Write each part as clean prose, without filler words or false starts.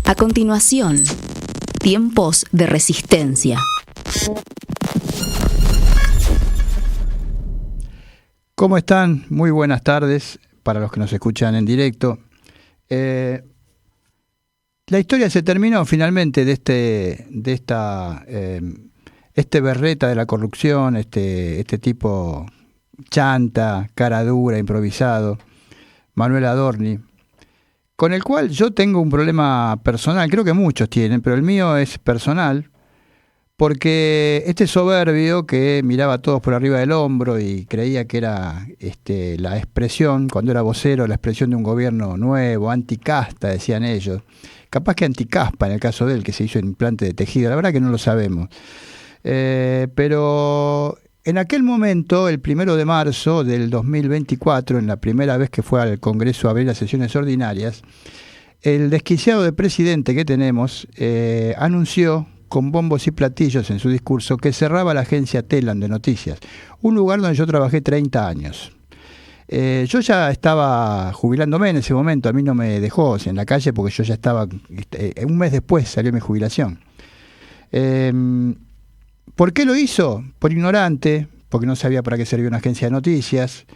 A continuación, tiempos de resistencia. ¿Cómo están? Muy buenas tardes para los que nos escuchan en directo. La historia se terminó finalmente de este berreta de la corrupción, este tipo chanta, cara dura, improvisado, Manuel Adorni, con el cual yo tengo un problema personal, creo que muchos tienen, pero el mío es personal, porque este soberbio que miraba a todos por arriba del hombro y creía que era la expresión, cuando era vocero, la expresión de un gobierno nuevo, anticasta, decían ellos, capaz que anticaspa en el caso de él, que se hizo implante de tejido, la verdad que no lo sabemos. Pero en aquel momento, el 1 de marzo del 2024, en la primera vez que fue al Congreso a abrir las sesiones ordinarias, el desquiciado de presidente que tenemos anunció con bombos y platillos en su discurso que cerraba la agencia Telam de noticias, un lugar donde yo trabajé 30 años. Yo ya estaba jubilándome en ese momento, a mí no me dejó en la calle porque yo ya estaba, un mes después salió mi jubilación. ¿Por qué lo hizo? Por ignorante, porque no sabía para qué servía una agencia de noticias,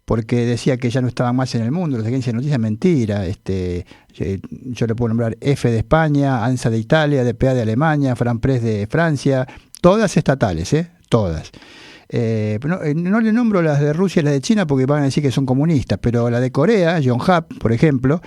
porque decía que ya no estaban más en el mundo, las agencias de noticias, mentira. Yo le puedo nombrar EFE de España, ANSA de Italia, DPA de Alemania, Franpress de Francia, todas estatales, todas. No le nombro las de Rusia y las de China porque van a decir que son comunistas, pero la de Corea, Yonhap, por ejemplo,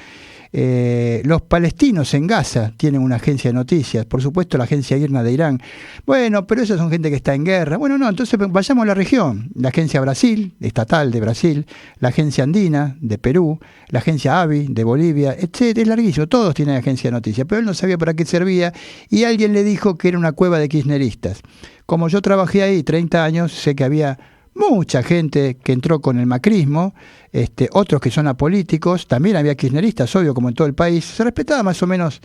los palestinos en Gaza tienen una agencia de noticias, por supuesto la agencia IRNA de Irán. Bueno, pero esas son gente que está en guerra. Bueno, no, entonces vayamos a la región. La agencia Brasil, estatal de Brasil, la agencia Andina de Perú, la agencia AVI de Bolivia, etc. Es larguísimo, todos tienen agencia de noticias, pero él no sabía para qué servía y alguien le dijo que era una cueva de kirchneristas. Como yo trabajé ahí 30 años, sé que había mucha gente que entró con el macrismo, otros que son apolíticos, también había kirchneristas, obvio, como en todo el país. Se respetaba más o menos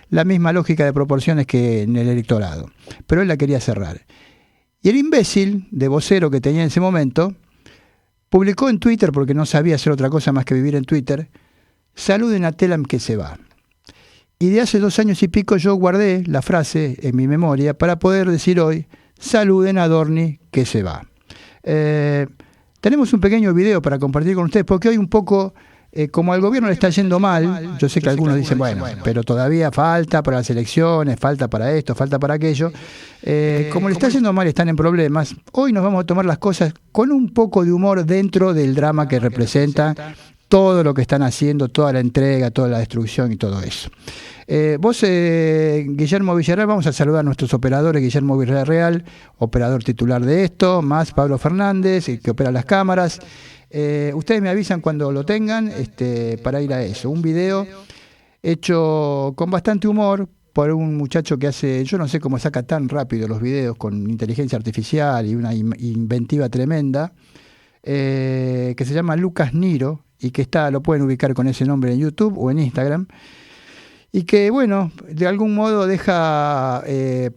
la misma lógica de proporciones que en el electorado, pero él la quería cerrar. Y el imbécil de vocero que tenía en ese momento publicó en Twitter, porque no sabía hacer otra cosa más que vivir en Twitter: saluden a Telam que se va. Y de hace 2 años y pico yo guardé la frase en mi memoria para poder decir hoy: saluden a Adorni que se va. Tenemos un pequeño video para compartir con ustedes, porque hoy un poco, como al gobierno le está yendo mal, yo sé que algunos dicen, bueno, pero todavía falta para las elecciones, falta para esto, falta para aquello. Como le está yendo mal, están en problemas, hoy nos vamos a tomar las cosas con un poco de humor dentro del drama que representa todo lo que están haciendo, toda la entrega, toda la destrucción y todo eso. Vos, Guillermo Villarreal, vamos a saludar a nuestros operadores: Guillermo Villarreal, operador titular de esto, más Pablo Fernández, que opera las cámaras. Ustedes me avisan cuando lo tengan para ir a eso. Un video hecho con bastante humor por un muchacho que hace, yo no sé cómo saca tan rápido los videos con inteligencia artificial y una inventiva tremenda, que se llama Lucas Niro y que lo pueden ubicar con ese nombre en YouTube o en Instagram. Y que, bueno, de algún modo deja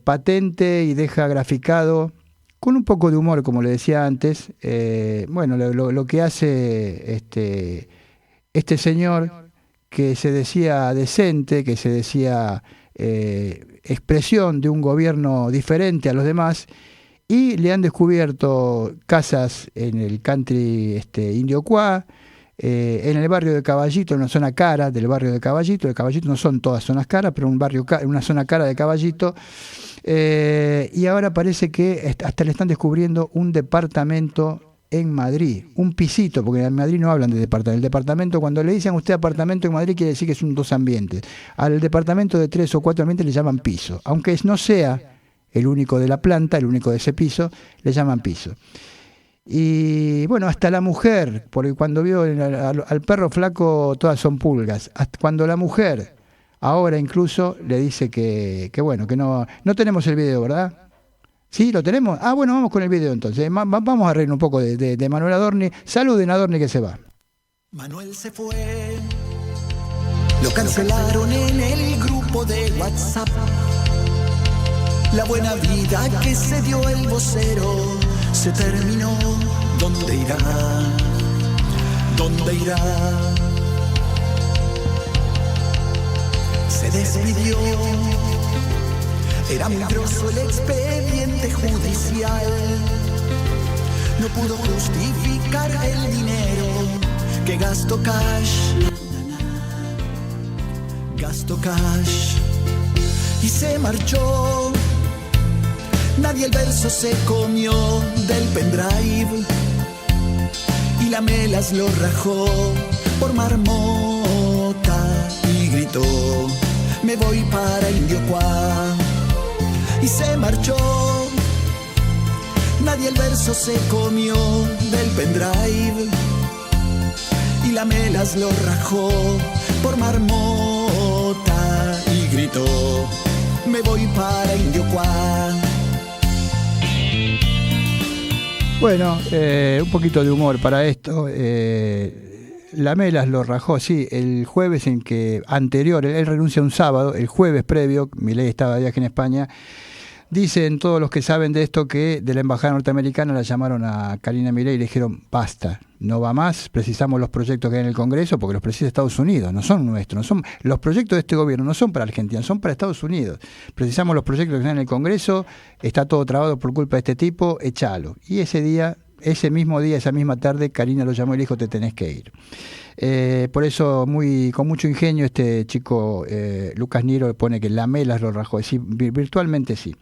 patente y deja graficado, con un poco de humor, como le decía antes, bueno, lo que hace este señor que se decía decente, que se decía expresión de un gobierno diferente a los demás, y le han descubierto casas en el country Indiocuá, en el barrio de Caballito, en una zona cara del barrio de Caballito. De Caballito no son todas zonas caras, pero una zona cara de Caballito. Y ahora parece que hasta le están descubriendo un departamento en Madrid, un pisito, porque en Madrid no hablan de departamento. El departamento, cuando le dicen a usted apartamento en Madrid, quiere decir que son 2 ambientes. Al departamento de 3 o 4 ambientes le llaman piso, aunque no sea el único de la planta, el único de ese piso, le llaman piso. Y bueno, hasta la mujer, porque cuando vio al perro flaco todas son pulgas, hasta cuando la mujer ahora incluso le dice que bueno, que no tenemos el video, ¿verdad? ¿Sí? ¿Lo tenemos? Ah, bueno, vamos con el video entonces. Vamos a reír un poco de Manuel Adorni. Saluden a Adorni que se va. Manuel se fue, lo cancelaron en el grupo de WhatsApp. La buena vida que se dio el vocero se terminó. ¿Dónde irá? ¿Dónde irá? despidió. Era muy grosso el expediente judicial. No pudo justificar el dinero que gastó cash. Gastó cash y se marchó. Nadie el verso se comió del pendrive y la Melas lo rajó por marmota y gritó: me voy para Indiocuá. Y se marchó. Nadie el verso se comió del pendrive y la Melas lo rajó por marmota y gritó: me voy para Indiocuá. Bueno, un poquito de humor para esto. La Melas lo rajó, sí, el jueves en que anterior, él renuncia un sábado, el jueves previo, Milei estaba de viaje en España. Dicen todos los que saben de esto que de la embajada norteamericana la llamaron a Karina Milei y le dijeron: basta, no va más, precisamos los proyectos que hay en el Congreso, porque los precisa Estados Unidos, no son nuestros, no son, los proyectos de este gobierno no son para Argentina, son para Estados Unidos. Precisamos los proyectos que hay en el Congreso, está todo trabado por culpa de este tipo, échalo. Y ese mismo día, esa misma tarde, Karina lo llamó y le dijo: te tenés que ir. Por eso, con mucho ingenio, este chico Lucas Niro pone que la Melas lo rajó, es decir, virtualmente sí.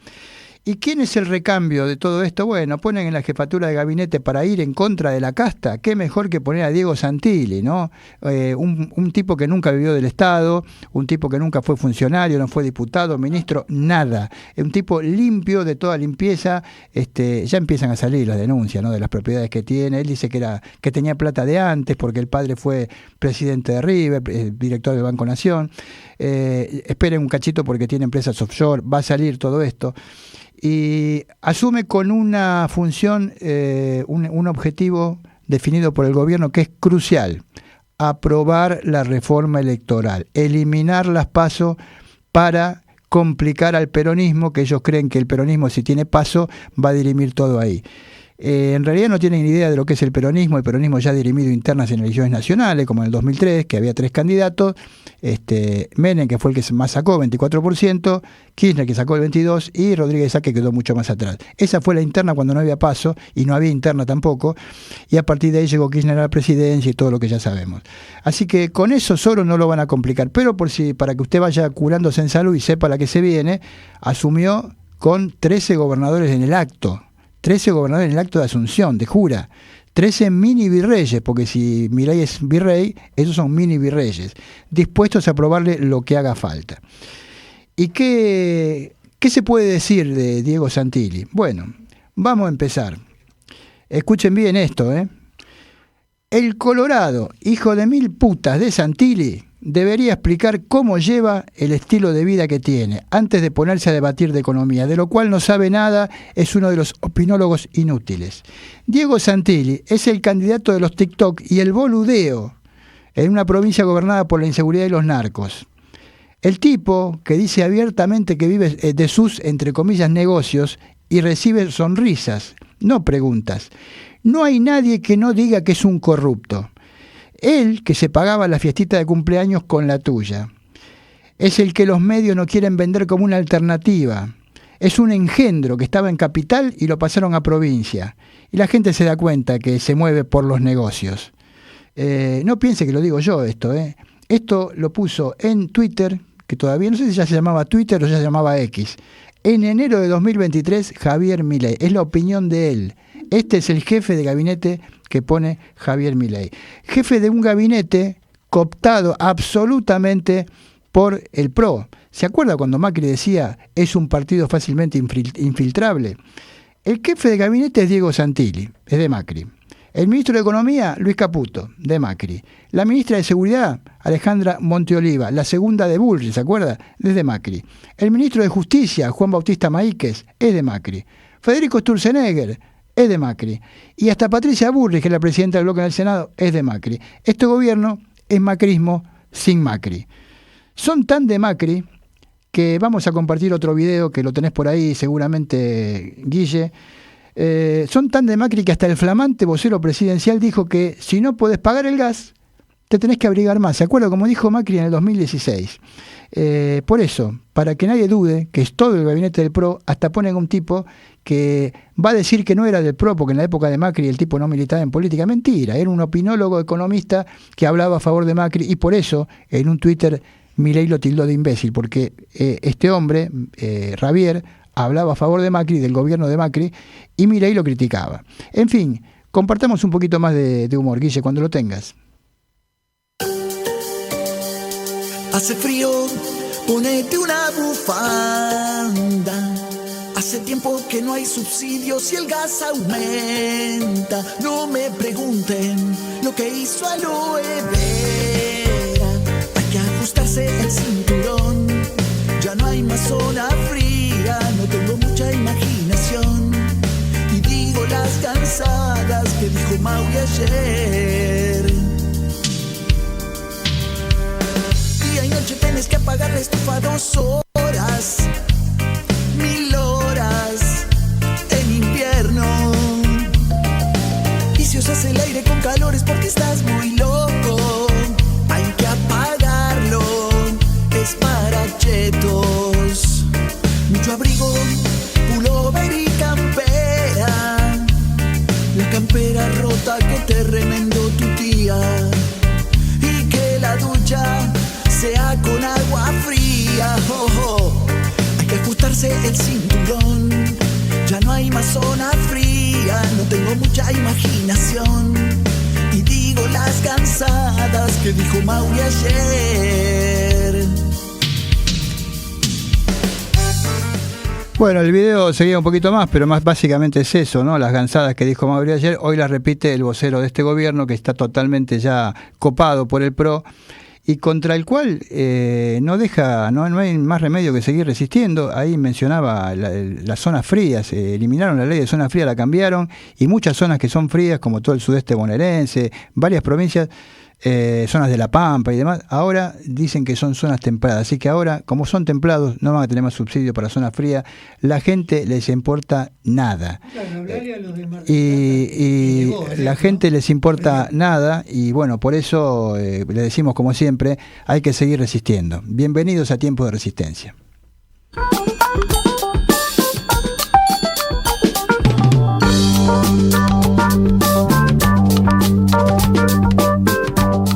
¿Y quién es el recambio de todo esto? Bueno, ponen en la jefatura de gabinete para ir en contra de la casta. Qué mejor que poner a Diego Santilli, ¿no? Un tipo que nunca vivió del Estado, un tipo que nunca fue funcionario, no fue diputado, ministro, nada. Un tipo limpio, de toda limpieza. Ya empiezan a salir las denuncias, ¿no?, de las propiedades que tiene. Él dice que tenía plata de antes porque el padre fue presidente de River, director del Banco Nación. Esperen un cachito porque tiene empresas offshore, va a salir todo esto. Y asume con una función, un objetivo definido por el gobierno que es crucial: aprobar la reforma electoral, eliminar las PASO para complicar al peronismo, que ellos creen que el peronismo, si tiene PASO, va a dirimir todo ahí. En realidad no tienen ni idea de lo que es el peronismo ya ha dirimido internas en elecciones nacionales, como en el 2003, que había 3 candidatos, Menem, que fue el que más sacó, 24%, Kirchner, que sacó el 22%, y Rodríguez Sá, que quedó mucho más atrás. Esa fue la interna cuando no había PASO, y no había interna tampoco, y a partir de ahí llegó Kirchner a la presidencia y todo lo que ya sabemos. Así que con eso solo no lo van a complicar, pero para que usted vaya curándose en salud y sepa la que se viene, asumió con 13 gobernadores en el acto. 13 gobernadores en el acto de asunción, de jura. 13 mini virreyes, porque si Milei es virrey, esos son mini virreyes, dispuestos a aprobarle lo que haga falta. ¿Y qué se puede decir de Diego Santilli? Bueno, vamos a empezar. Escuchen bien esto, ¿eh? El Colorado, hijo de 1000 putas de Santilli, debería explicar cómo lleva el estilo de vida que tiene, antes de ponerse a debatir de economía, de lo cual no sabe nada, es uno de los opinólogos inútiles. Diego Santilli es el candidato de los TikTok y el boludeo en una provincia gobernada por la inseguridad y los narcos. El tipo que dice abiertamente que vive de sus, entre comillas, negocios y recibe sonrisas, no preguntas. No hay nadie que no diga que es un corrupto. Él, que se pagaba la fiestita de cumpleaños con la tuya. Es el que los medios no quieren vender como una alternativa. Es un engendro que estaba en capital y lo pasaron a provincia. Y la gente se da cuenta que se mueve por los negocios. No piense que lo digo yo esto. Esto lo puso en Twitter, que todavía no sé si ya se llamaba Twitter o ya se llamaba X. En enero de 2023, Javier Milei. Es la opinión de él. Este es el jefe de gabinete que pone Javier Milei. Jefe de un gabinete cooptado absolutamente por el PRO. ¿Se acuerda cuando Macri decía es un partido fácilmente infiltrable? El jefe de gabinete es Diego Santilli, es de Macri. El ministro de Economía, Luis Caputo, de Macri. La ministra de Seguridad, Alejandra Monteoliva, la segunda de Bullrich, ¿se acuerda? Es de Macri. El ministro de Justicia, Juan Bautista Maíquez, es de Macri. Federico Sturzenegger, es de Macri. Y hasta Patricia Bullrich, que es la presidenta del bloque en el Senado, es de Macri. Este gobierno es macrismo sin Macri. Son tan de Macri que vamos a compartir otro video que lo tenés por ahí seguramente, Guille. Son tan de Macri que hasta el flamante vocero presidencial dijo que si no podés pagar el gas, te tenés que abrigar más. ¿Se acuerda? Como dijo Macri en el 2016. Por eso, para que nadie dude que es todo el gabinete del PRO, hasta ponen un tipo que va a decir que no era del PRO, porque en la época de Macri el tipo no militaba en política. Mentira, era un opinólogo economista que hablaba a favor de Macri, y por eso en un Twitter Milei lo tildó de imbécil, porque este hombre, Javier, hablaba a favor de Macri, del gobierno de Macri, y Milei lo criticaba. En fin, compartamos un poquito más de humor, Guille, cuando lo tengas. Hace frío, ponete una bufanda. Hace tiempo que no hay subsidios y el gas aumenta. No me pregunten lo que hizo Aloe Vera. Hay que ajustarse el cinturón. Ya no hay más zona fría. No tengo mucha imaginación. Y digo las cansadas que dijo Mauri ayer. Día y noche tenés que apagar la estufa 2 horas. 1000 horas en invierno. Y si usas el aire con calor es porque estás muy loco. Hay que apagarlo, es para chetos. Mucho abrigo, pullover y campera. La campera rota que te remendó tu tía. Y que la ducha sea con agua fría. Oh, oh. Hay que ajustarse el cinturón. Ya no hay más zona fría. No tengo mucha imaginación. Y digo las cansadas que dijo Mauri ayer. Bueno, el video seguía un poquito más, pero más básicamente es eso, ¿no? Las gansadas que dijo Mauri ayer, hoy las repite el vocero de este gobierno, que está totalmente ya copado por el PRO, y contra el cual no hay más remedio que seguir resistiendo. Ahí mencionaba las zonas frías, eliminaron la ley de zona fría, la cambiaron, y muchas zonas que son frías, como todo el sudeste bonaerense, varias provincias, zonas de La Pampa y demás, ahora dicen que son zonas templadas. Así que ahora, como son templados, no van a tener más subsidio para zona fría. La gente les importa nada. Claro, y la gente les importa nada, y bueno, por eso le decimos, como siempre, hay que seguir resistiendo. Bienvenidos a Tiempo de Resistencia.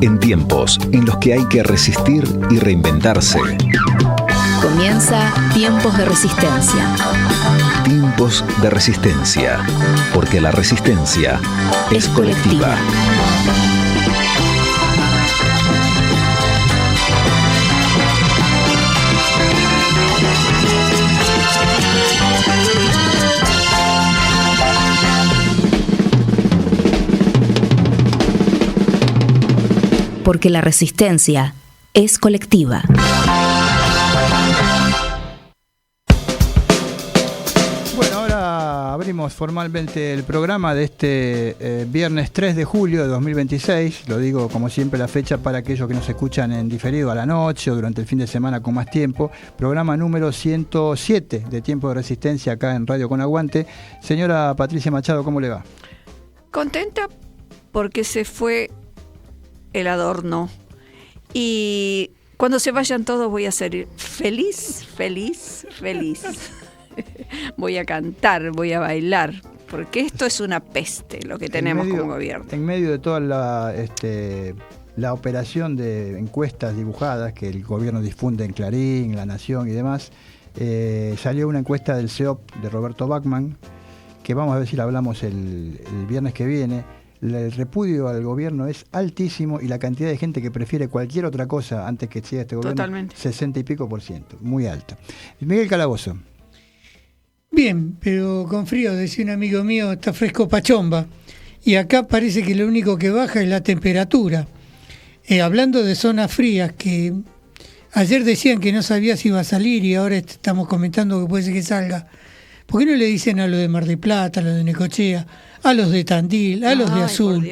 En tiempos en los que hay que resistir y reinventarse. Comienza Tiempos de Resistencia. Tiempos de Resistencia, porque la resistencia es colectiva. Porque la resistencia es colectiva. Bueno, ahora abrimos formalmente el programa de este viernes 3 de julio de 2026. Lo digo como siempre la fecha para aquellos que nos escuchan en diferido a la noche o durante el fin de semana con más tiempo. Programa número 107 de Tiempo de Resistencia acá en Radio Con Aguante. Señora Patricia Machado, ¿cómo le va? Contenta porque se fue el adorno, y cuando se vayan todos voy a ser feliz, feliz, feliz. Voy a cantar, voy a bailar, porque esto es una peste lo que tenemos como gobierno. En medio de toda la operación de encuestas dibujadas que el gobierno difunde en Clarín, La Nación y demás, salió una encuesta del CEOP de Roberto Bachmann, que vamos a ver si la hablamos el viernes que viene. El repudio al gobierno es altísimo, y la cantidad de gente que prefiere cualquier otra cosa antes que siga este gobierno, totalmente. 60 y pico %, muy alta. Miguel Calabozo. Bien, pero con frío, decía un amigo mío, está fresco pachomba. Y acá parece que lo único que baja es la temperatura. Hablando de zonas frías, que ayer decían que no sabía si iba a salir y ahora estamos comentando que puede ser que salga. ¿Por qué no le dicen a los de Mar del Plata, a los de Necochea, a los de Tandil, a los de Azul,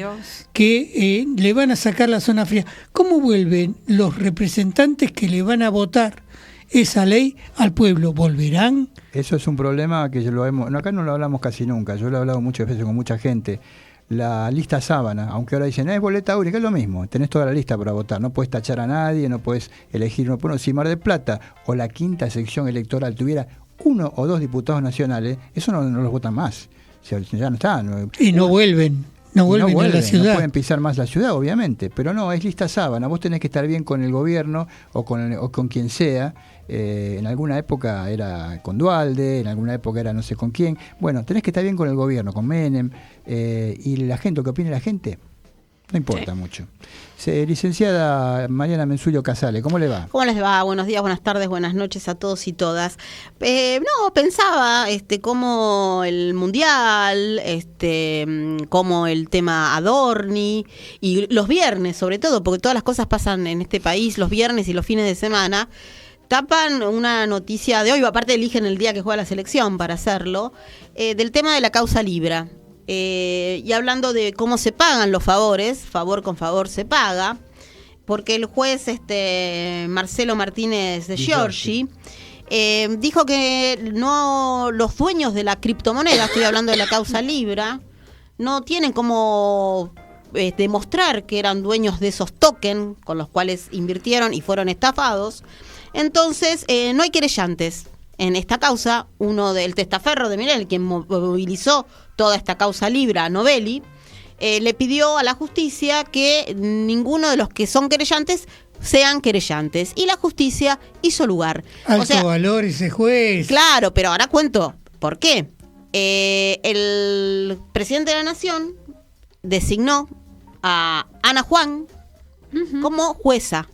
que le van a sacar la zona fría? ¿Cómo vuelven los representantes que le van a votar esa ley al pueblo? ¿Volverán? Eso es un problema que acá no lo hablamos casi nunca. Yo lo he hablado muchas veces con mucha gente. la lista sábana, aunque ahora dicen, es boleta única, es lo mismo, tenés toda la lista para votar, no puedes tachar a nadie, no puedes elegir uno por uno. Si Mar del Plata o la quinta sección electoral tuviera 1 o 2 diputados nacionales, eso no los votan más, o sea, ya no está. Y no vuelven. No vuelven a la ciudad. No pueden pisar más la ciudad, obviamente, pero no, es lista sábana. Vos tenés que estar bien con el gobierno o con quien sea. En alguna época era con Duhalde, en alguna época era no sé con quién. Bueno, tenés que estar bien con el gobierno, con Menem. Y la gente, lo que opine la gente, no importa mucho. Licenciada Mariana Mensulio Casale, ¿cómo le va? ¿Cómo les va? Buenos días, buenas tardes, buenas noches a todos y todas. Pensaba cómo el Mundial, cómo el tema Adorni y los viernes, sobre todo, porque todas las cosas pasan en este país los viernes y los fines de semana, tapan una noticia de hoy, aparte eligen el día que juega la selección para hacerlo, del tema de la causa Libra. Y hablando de cómo se pagan los favores, favor con favor se paga, porque el juez Marcelo Martínez de Giorgi dijo que no, los dueños de la criptomoneda, estoy hablando de la causa Libra, no tienen como demostrar que eran dueños de esos tokens con los cuales invirtieron y fueron estafados. Entonces no hay querellantes en esta causa. Uno del testaferro de Milei, quien movilizó toda esta causa Libra, Novelli, le pidió a la justicia que ninguno de los que son querellantes sean querellantes. Y la justicia hizo lugar. Alto valor ese juez. Claro, pero ahora cuento por qué. El presidente de la Nación designó a Ana Juan como jueza.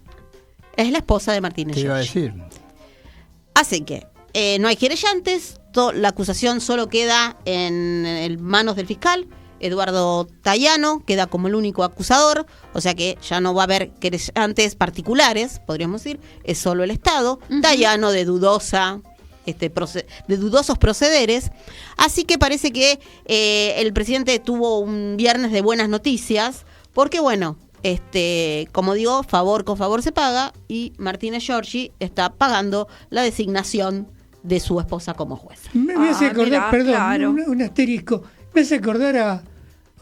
Es la esposa de Martínez ¿Qué iba a Giorgi. decir? Así que no hay querellantes, la acusación solo queda en manos del fiscal. Eduardo Tayano queda como el único acusador, o sea que ya no va a haber querellantes particulares, podríamos decir, es solo el Estado. Tayano de dudosos procederes, así que parece que el presidente tuvo un viernes de buenas noticias, porque bueno, como digo, favor con favor se paga, y Martínez Giorgi está pagando la designación de su esposa como jueza. Me hace acordar, perdón, claro. un asterisco, me hace acordar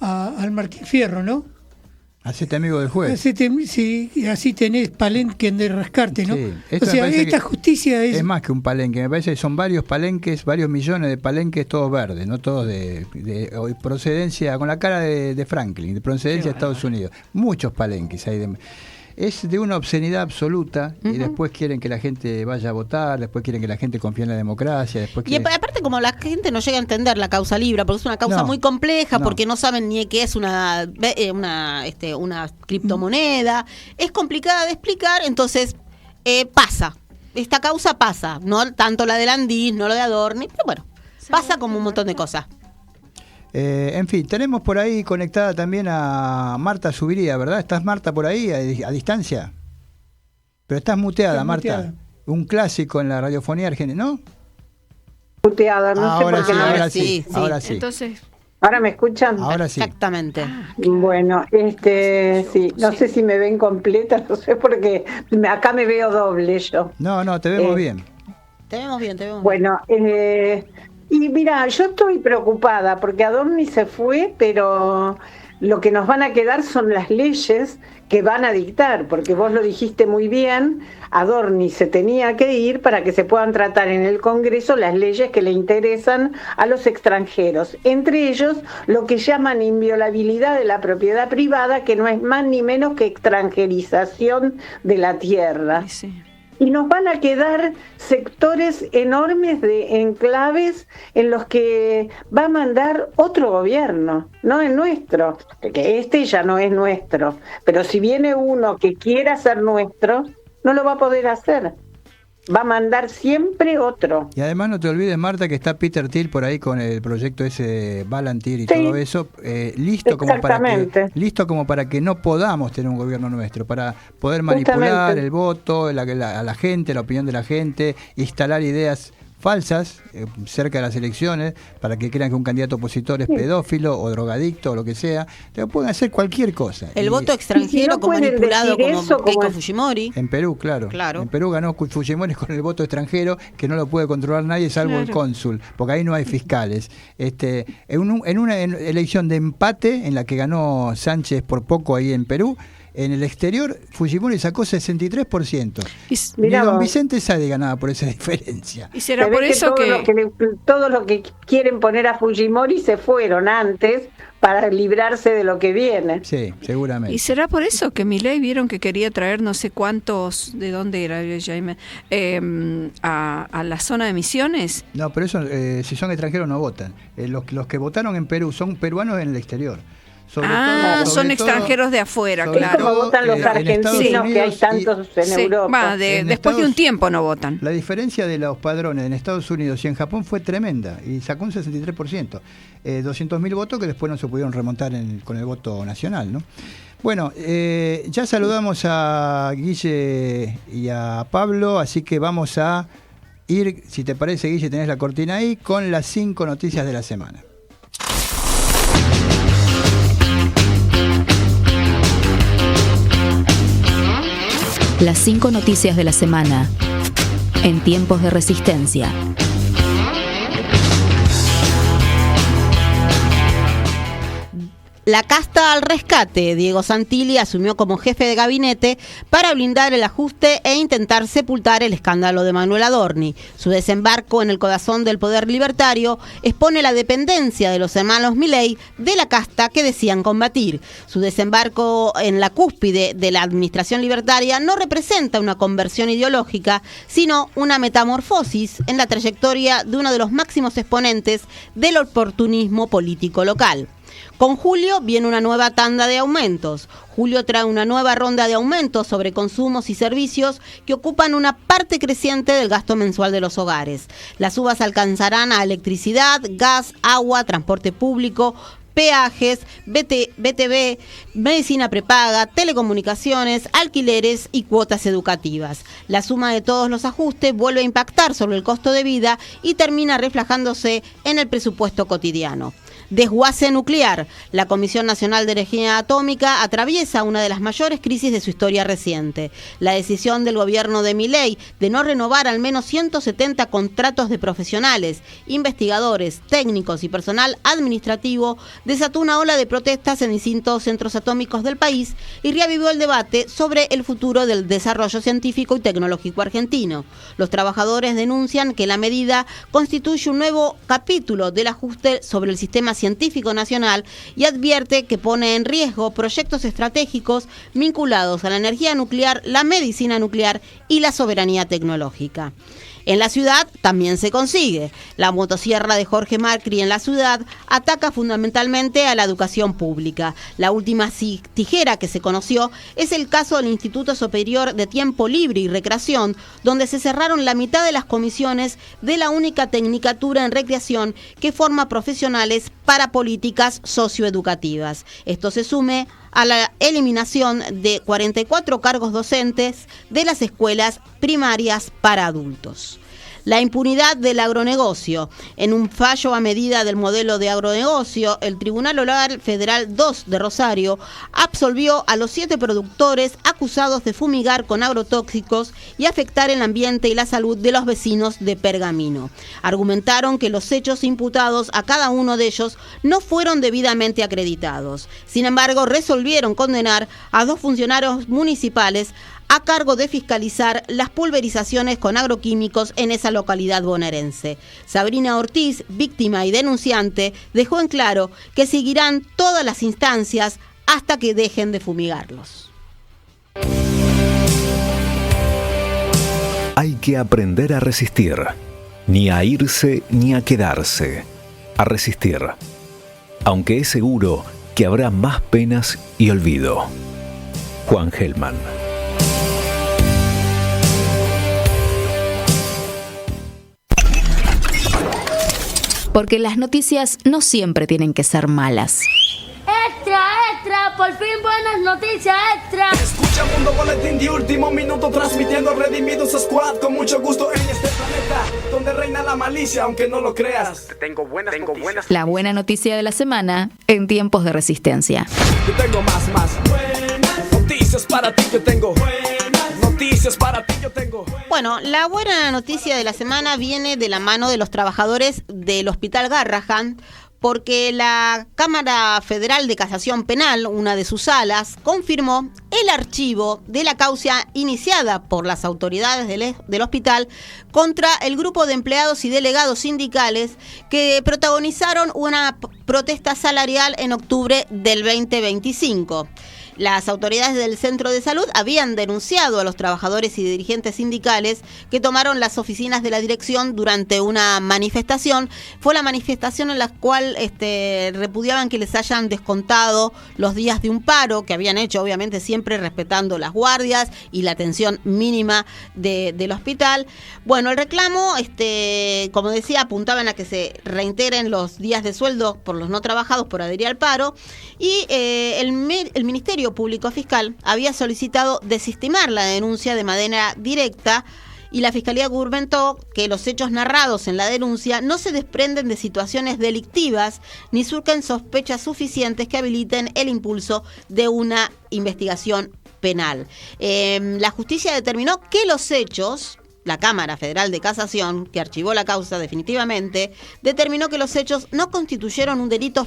al Martín Fierro, ¿no? Hacete amigo del juez. Sí, así tenés palenque de rascarte, ¿no? Sí, O sea, esta justicia es más que un palenque, me parece que son varios palenques, varios millones de palenques, todos verdes, no todos de procedencia, con la cara de Franklin, de procedencia de Estados Unidos. Muchos palenques hay es de una obscenidad absoluta, y después quieren que la gente vaya a votar, después quieren que la gente confíe en la democracia, después Y aparte, como la gente no llega a entender la causa Libra, porque es una causa muy compleja, porque no saben ni qué es una criptomoneda, es complicada de explicar, entonces pasa. Esta causa pasa, no tanto la de Landis, no la de Adorni, pero bueno, pasa como un montón de cosas. En fin, tenemos por ahí conectada también a Marta Zubiría, ¿verdad? ¿Estás, Marta, por ahí a distancia? Pero estás muteada, Marta. Un clásico en la radiofonía argentina, ¿no? Muteada, no sé por qué. Ahora sí. Entonces, ¿Ahora me escuchan? Ahora sí. Exactamente. Bueno, sí, no sé si me ven completa, no sé porque acá me veo doble yo. No, te vemos bien. Te vemos bien. Bueno, y mira, yo estoy preocupada porque Adorni se fue, pero lo que nos van a quedar son las leyes que van a dictar, porque vos lo dijiste muy bien, Adorni se tenía que ir para que se puedan tratar en el Congreso las leyes que le interesan a los extranjeros, entre ellos lo que llaman inviolabilidad de la propiedad privada, que no es más ni menos que extranjerización de la tierra. sí. Y nos van a quedar sectores enormes de enclaves en los que va a mandar otro gobierno, no es nuestro, porque ya no es nuestro, pero si viene uno que quiera ser nuestro, no lo va a poder hacer. Va a mandar siempre otro. Y además no te olvides, Marta, que está Peter Thiel por ahí con el proyecto ese Palantir y todo eso, listo como para que no podamos tener un gobierno nuestro, para poder manipular el voto, a la gente, la opinión de la gente, instalar ideas falsas cerca de las elecciones para que crean que un candidato opositor es pedófilo o drogadicto o lo que sea. Te pueden hacer cualquier cosa. El voto extranjero no como manipulado como Keiko Fujimori. En Perú, claro. En Perú ganó Fujimori con el voto extranjero, que no lo puede controlar nadie salvo el cónsul, porque ahí no hay fiscales. En una elección de empate en la que ganó Sánchez por poco ahí en Perú, en el exterior Fujimori sacó 63%. Ni don Vicente Sade ganaba por esa diferencia. Y será por eso que todos los que quieren poner a Fujimori se fueron antes para librarse de lo que viene. Sí, seguramente. Y será por eso que Milei vieron que quería traer no sé cuántos, ¿de dónde era Jaime? A la zona de Misiones. No, pero eso, si son extranjeros no votan. Los que votaron en Perú son peruanos en el exterior. Son extranjeros de afuera, claro. Como votan los argentinos, que hay tantos en Europa. Después de un tiempo no votan. La diferencia de los padrones en Estados Unidos y en Japón fue tremenda y sacó un 63%. 200.000 votos que después no se pudieron remontar con el voto nacional, ¿no? Bueno, ya saludamos a Guille y a Pablo, así que vamos a ir, si te parece, Guille, tenés la cortina ahí, con las 5 noticias de la semana. Las 5 noticias de la semana en tiempos de resistencia. La casta al rescate. Diego Santilli asumió como jefe de gabinete para blindar el ajuste e intentar sepultar el escándalo de Manuel Adorni. Su desembarco en el corazón del poder libertario expone la dependencia de los hermanos Milei de la casta que decían combatir. Su desembarco en la cúspide de la administración libertaria no representa una conversión ideológica, sino una metamorfosis en la trayectoria de uno de los máximos exponentes del oportunismo político local. Con julio viene una nueva tanda de aumentos. Julio trae una nueva ronda de aumentos sobre consumos y servicios que ocupan una parte creciente del gasto mensual de los hogares. Las subas alcanzarán a electricidad, gas, agua, transporte público, peajes, BTV, medicina prepaga, telecomunicaciones, alquileres y cuotas educativas. La suma de todos los ajustes vuelve a impactar sobre el costo de vida y termina reflejándose en el presupuesto cotidiano. Desguace nuclear. La Comisión Nacional de Energía Atómica atraviesa una de las mayores crisis de su historia reciente. La decisión del gobierno de Milei de no renovar al menos 170 contratos de profesionales, investigadores, técnicos y personal administrativo desató una ola de protestas en distintos centros atómicos del país y reavivó el debate sobre el futuro del desarrollo científico y tecnológico argentino. Los trabajadores denuncian que la medida constituye un nuevo capítulo del ajuste sobre el sistema científico nacional y advierte que pone en riesgo proyectos estratégicos vinculados a la energía nuclear, la medicina nuclear y la soberanía tecnológica. En la ciudad también se consigue. La motosierra de Jorge Macri en la ciudad ataca fundamentalmente a la educación pública. La última tijera que se conoció es el caso del Instituto Superior de Tiempo Libre y Recreación, donde se cerraron la mitad de las comisiones de la única tecnicatura en recreación que forma profesionales para políticas socioeducativas. Esto se sume a la eliminación de 44 cargos docentes de las escuelas primarias para adultos. La impunidad del agronegocio. En un fallo a medida del modelo de agronegocio, el Tribunal Oral Federal 2 de Rosario absolvió a los 7 productores acusados de fumigar con agrotóxicos y afectar el ambiente y la salud de los vecinos de Pergamino. Argumentaron que los hechos imputados a cada uno de ellos no fueron debidamente acreditados. Sin embargo, resolvieron condenar a 2 funcionarios municipales a cargo de fiscalizar las pulverizaciones con agroquímicos en esa localidad bonaerense. Sabrina Ortiz, víctima y denunciante, dejó en claro que seguirán todas las instancias hasta que dejen de fumigarlos. Hay que aprender a resistir, ni a irse ni a quedarse, a resistir, aunque es seguro que habrá más penas y olvido. Juan Gelman. Porque las noticias no siempre tienen que ser malas. ¡Extra, extra! ¡Por fin buenas noticias, extra! Escucha Mundo Boletín de último minuto, transmitiendo Redimidos Squad con mucho gusto en este planeta, donde reina gana la malicia, aunque no lo creas. Tengo buenas noticias. La buena noticia de la semana en tiempos de resistencia. Yo tengo más buenas noticias para ti, yo tengo buenas noticias para ti, yo tengo. Bueno, la buena noticia de la semana viene de la mano de los trabajadores del Hospital Garrahan, porque la Cámara Federal de Casación Penal, una de sus salas, confirmó el archivo de la causa iniciada por las autoridades del hospital contra el grupo de empleados y delegados sindicales que protagonizaron una protesta salarial en octubre del 2025. Las autoridades del centro de salud habían denunciado a los trabajadores y dirigentes sindicales que tomaron las oficinas de la dirección durante una manifestación. Fue la manifestación en la cual repudiaban que les hayan descontado los días de un paro que habían hecho, obviamente siempre respetando las guardias y la atención mínima del hospital. Bueno, el reclamo, como decía, apuntaban a que se reintegren los días de sueldo por los no trabajados por adherir al paro, y el Ministerio Público Fiscal había solicitado desestimar la denuncia de manera directa, y la Fiscalía argumentó que los hechos narrados en la denuncia no se desprenden de situaciones delictivas ni surgen sospechas suficientes que habiliten el impulso de una investigación penal. La justicia determinó que los hechos, la Cámara Federal de Casación, que archivó la causa definitivamente, determinó que los hechos no constituyeron un delito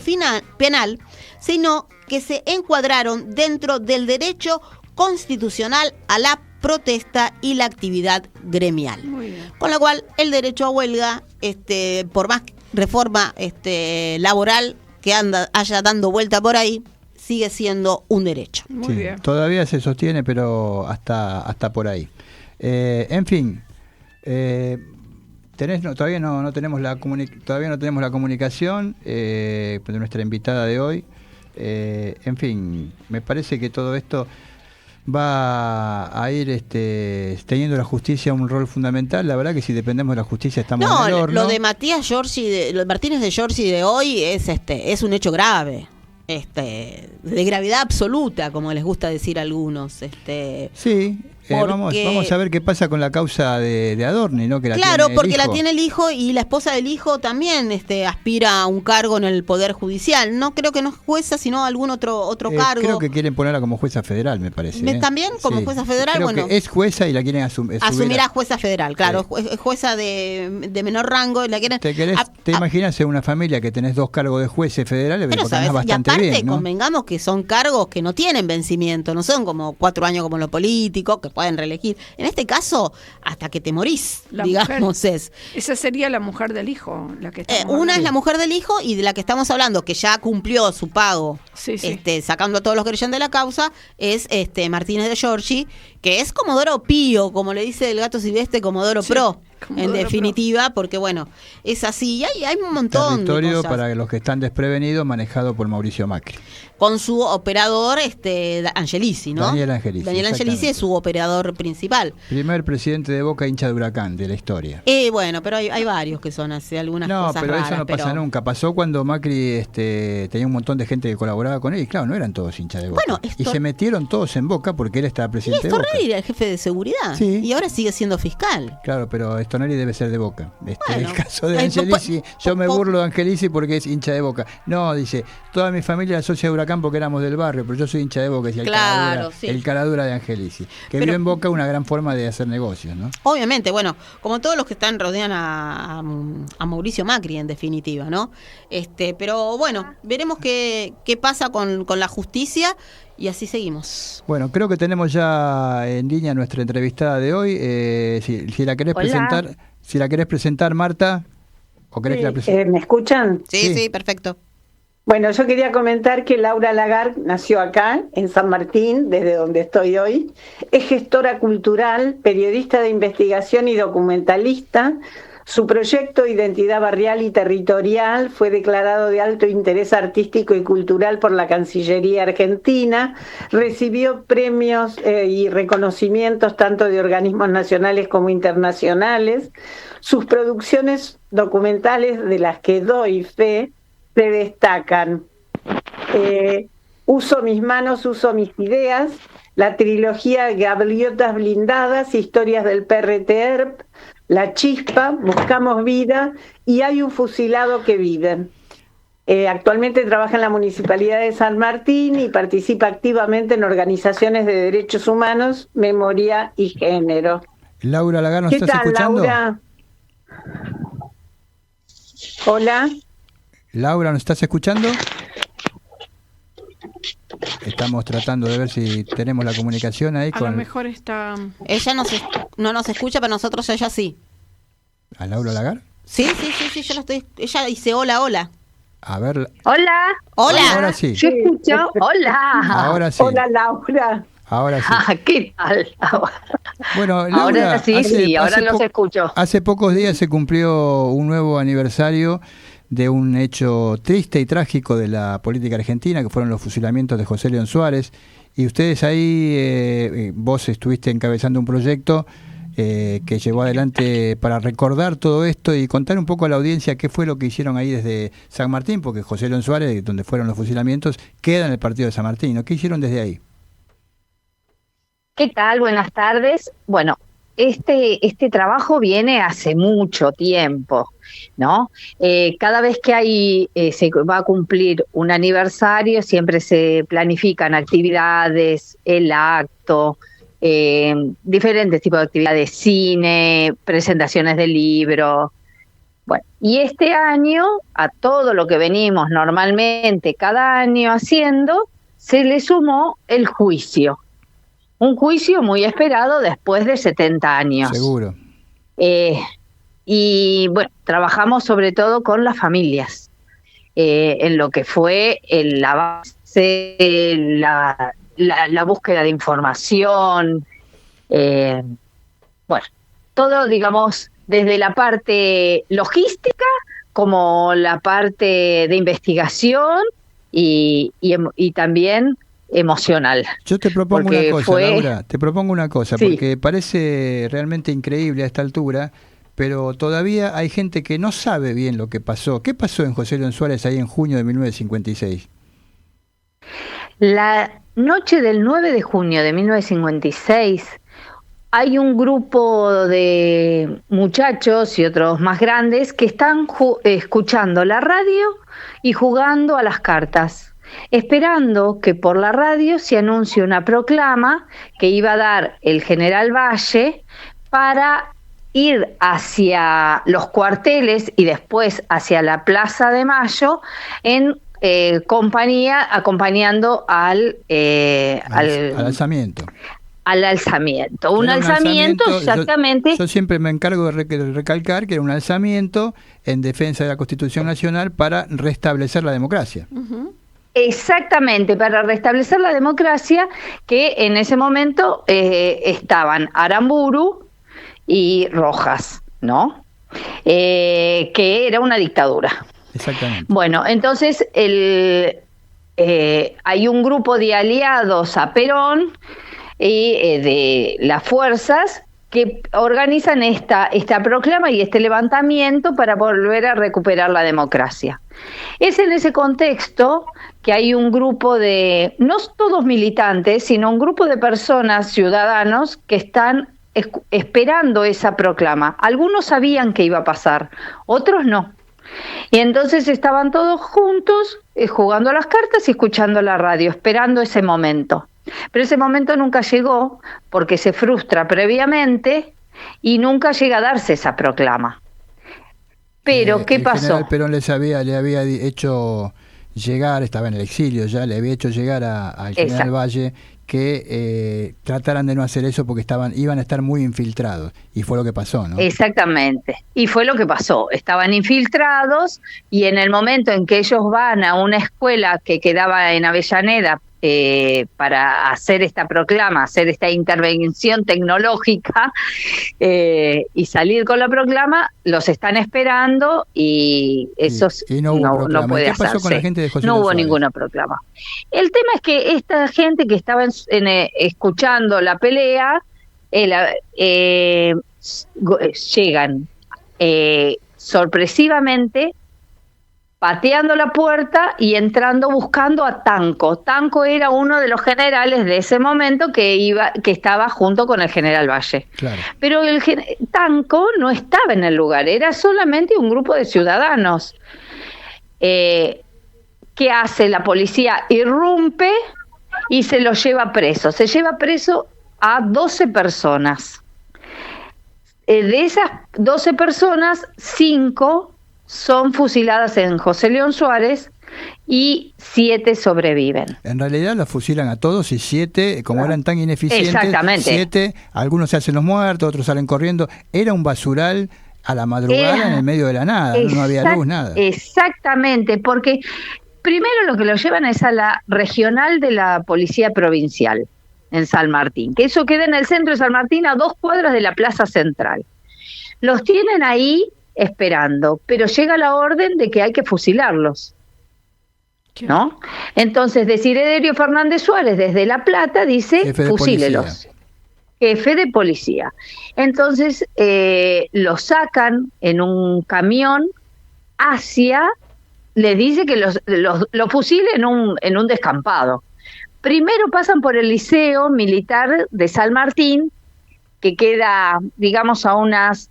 penal, sino que se encuadraron dentro del derecho constitucional a la protesta y la actividad gremial. Con lo cual, el derecho a huelga, por más reforma laboral que haya dando vuelta por ahí, sigue siendo un derecho. Muy bien. Todavía se sostiene, pero hasta por ahí. En fin, todavía no tenemos la comunicación de nuestra invitada de hoy. En fin, me parece que todo esto va a ir teniendo la justicia un rol fundamental. La verdad que si dependemos de la justicia estamos en el horno. Lo de Matías Giorgi, lo de Martínez de Giorgi de hoy es un hecho grave. De gravedad absoluta, como les gusta decir a algunos. Sí, vamos a ver qué pasa con la causa de Adorni, ¿no? Que la tiene el hijo, y la esposa del hijo también aspira a un cargo en el Poder Judicial. No creo que no es jueza, sino algún otro cargo. Creo que quieren ponerla como jueza federal, me parece. ¿También como jueza federal? Creo que es jueza y la quieren asumirá jueza federal, claro. Es jueza de menor rango. La quieren, ¿Te imaginas en una familia que tenés dos cargos de jueces federales? Pero sabes, bastante bien, ¿no? Convengamos que son cargos que no tienen vencimiento, no son como 4 años como los políticos, que pueden reelegir. En este caso, hasta que te morís, Esa sería la mujer del hijo, la que una es la mujer del hijo, y de la que estamos hablando, que ya cumplió su pago, sacando a todos los querellantes de la causa, es Martínez de Giorgi, que es Comodoro Pío, como le dice el Gato Silvestre, Comodoro Pro. En definitiva, porque bueno, es así, y hay un montón territorio de cosas. Para los que están desprevenidos, manejado por Mauricio Macri. Con su operador Angelici, ¿no? Daniel Angelici es su operador principal. Primer presidente de Boca, hincha de Huracán de la historia. Bueno, pero hay varios que son así, algunas cosas raras. No, pero eso no pasa nunca. Pasó cuando Macri tenía un montón de gente que colaboraba con él, y claro, no eran todos hinchas de Boca. Bueno, y se metieron todos en Boca porque él estaba presidente de Boca. Tornelli era el jefe de seguridad, y ahora sigue siendo fiscal. Claro, pero Tornelli debe ser de Boca. El caso de Angelici, yo me burlo de Angelici porque es hincha de Boca. No, dice, toda mi familia era socia de Huracán porque éramos del barrio, pero yo soy hincha de Boca, decía el caradura de Angelici, que vio en Boca una gran forma de hacer negocios, ¿no? Obviamente, bueno, como todos los que rodean a Mauricio Macri, en definitiva, ¿no? Pero bueno, veremos qué pasa con la justicia, y así seguimos. Bueno, creo que tenemos ya en línea nuestra entrevistada de hoy. Si la querés presentar, Marta, ¿o querés que la presente? ¿Me escuchan? Sí, perfecto. Bueno, yo quería comentar que Laura Lagarde nació acá, en San Martín, desde donde estoy hoy. Es gestora cultural, periodista de investigación y documentalista. Su proyecto Identidad Barrial y Territorial fue declarado de alto interés artístico y cultural por la Cancillería Argentina. Recibió premios y reconocimientos tanto de organismos nacionales como internacionales. Sus producciones documentales, de las que doy fe, se destacan Uso mis manos, uso mis ideas, la trilogía Gabliotas Blindadas, Historias del PRT-ERP, La Chispa, Buscamos Vida y Hay un fusilado que vive. Actualmente trabaja en la Municipalidad de San Martín y participa activamente en organizaciones de derechos humanos, memoria y género. Laura Lagar, ¿nos estás escuchando? Laura? Hola. Laura, ¿nos estás escuchando? Estamos tratando de ver si tenemos la comunicación ahí A con... lo mejor está... Ella no nos escucha, pero nosotros ella sí. ¿A Laura Lagar? Sí, yo lo estoy... Ella dice hola. A ver... Hola. Ahora sí. ¿Se escucha? Hola. Ahora sí. Hola, Laura. Ahora sí. ¿Qué tal? Bueno, Laura, ahora sí, ahora los escucho. Hace pocos días se cumplió un nuevo aniversario de un hecho triste y trágico de la política argentina, que fueron los fusilamientos de José León Suárez. Y ustedes ahí, vos estuviste encabezando un proyecto que llevó adelante para recordar todo esto y contar un poco a la audiencia qué fue lo que hicieron ahí desde San Martín, porque José León Suárez, donde fueron los fusilamientos, queda en el partido de San Martín, ¿no? ¿Qué hicieron desde ahí? ¿Qué tal? Buenas tardes. Bueno, este trabajo viene hace mucho tiempo, ¿no? Cada vez que se va a cumplir un aniversario, siempre se planifican actividades, el acto, diferentes tipos de actividades, cine, presentaciones de libros. Bueno, y este año, a todo lo que venimos normalmente cada año haciendo, se le sumó el juicio. Un juicio muy esperado después de 70 años. Seguro. Y bueno, trabajamos sobre todo con las familias, en lo que fue la base, la búsqueda de información, bueno, todo, digamos, desde la parte logística como la parte de investigación y también emocional. Yo te propongo porque una cosa, Laura, Sí. porque parece realmente increíble a esta altura, pero todavía hay gente que no sabe bien lo que pasó. ¿Qué pasó en José León Suárez ahí en junio de 1956? La noche del 9 de junio de 1956 hay un grupo de muchachos y otros más grandes que están escuchando la radio y jugando a las cartas, esperando que por la radio se anuncie una proclama que iba a dar el general Valle para ir hacia los cuarteles y después hacia la Plaza de Mayo en acompañando al alzamiento. Al alzamiento. Un alzamiento exactamente. Yo siempre me encargo de recalcar que era un alzamiento en defensa de la Constitución Nacional para restablecer la democracia. Uh-huh. Exactamente, para restablecer la democracia, que en ese momento estaban Aramburu y Rojas, ¿no? Que era una dictadura. Exactamente. Bueno, entonces hay un grupo de aliados a Perón y de las fuerzas que organizan esta proclama y este levantamiento para volver a recuperar la democracia. Es en ese contexto que hay un grupo de, no todos militantes, sino un grupo de personas, ciudadanos, que están esperando esa proclama. Algunos sabían que iba a pasar, otros no. Y entonces estaban todos juntos, jugando a las cartas y escuchando la radio, esperando ese momento. Pero ese momento nunca llegó porque se frustra previamente y nunca llega a darse esa proclama. Pero, ¿qué pasó? El general Perón le había hecho llegar, estaba en el exilio ya, le había hecho llegar al general Valle que trataran de no hacer eso porque iban a estar muy infiltrados, y fue lo que pasó, ¿no? Exactamente, y fue lo que pasó, estaban infiltrados, y en el momento en que ellos van a una escuela que quedaba en Avellaneda para hacer esta proclama, hacer esta intervención tecnológica y salir con la proclama, los están esperando y eso no puede hacerse. ¿Qué pasó con la gente de José No León hubo Suárez? ninguna proclama. El tema es que esta gente que estaba escuchando la pelea llegan sorpresivamente pateando la puerta y entrando buscando a Tanco. Tanco era uno de los generales de ese momento que estaba junto con el general Valle. Claro. Pero Tanco no estaba en el lugar, era solamente un grupo de ciudadanos. ¿Qué hace la policía? Irrumpe y se lo lleva preso. Se lleva preso a 12 personas. De esas 12 personas, 5 son fusiladas en José León Suárez y 7 sobreviven. En realidad los fusilan a todos y 7, como eran tan ineficientes, Exactamente. 7, algunos se hacen los muertos, otros salen corriendo. Era un basural a la madrugada en el medio de la nada, no había luz, nada. Exactamente, porque primero lo que lo llevan es a la regional de la Policía Provincial en San Martín, que eso queda en el centro de San Martín a 2 cuadras de la Plaza Central. Los tienen ahí esperando, pero llega la orden de que hay que fusilarlos, ¿no? Entonces, Desiderio Fernández Suárez desde La Plata dice, fusílelos. Jefe de policía. Entonces, los sacan en un camión les dice que los fusilen en un descampado. Primero pasan por el Liceo Militar de San Martín, que queda, digamos, a unas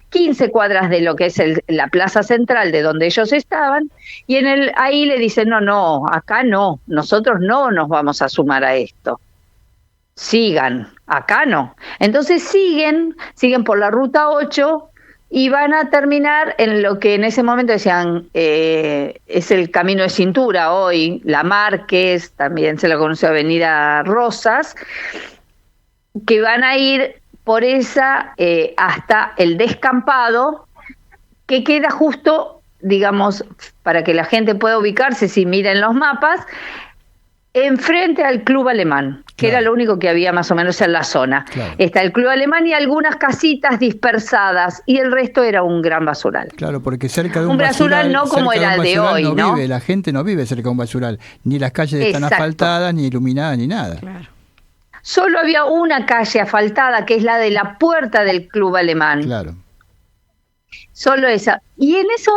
15 cuadras de lo que es la plaza central de donde ellos estaban, y ahí le dicen, no, acá no, nosotros no nos vamos a sumar a esto. Sigan, acá no. Entonces siguen por la ruta 8 y van a terminar en lo que en ese momento decían es el camino de cintura hoy, La Márquez, también se la conoce Avenida Rosas, que van a ir por esa hasta el descampado, que queda justo, digamos, para que la gente pueda ubicarse si miren los mapas, enfrente al Club Alemán, que era lo único que había más o menos en la zona. Claro. Está el Club Alemán y algunas casitas dispersadas, y el resto era un gran basural. Claro, porque cerca de un basural no como era el de hoy, ¿no? La gente no vive cerca de un basural, ni las calles están asfaltadas, ni iluminadas, ni nada. Claro. Solo había una calle asfaltada, que es la de la puerta del Club Alemán. Claro. Solo esa. Y en eso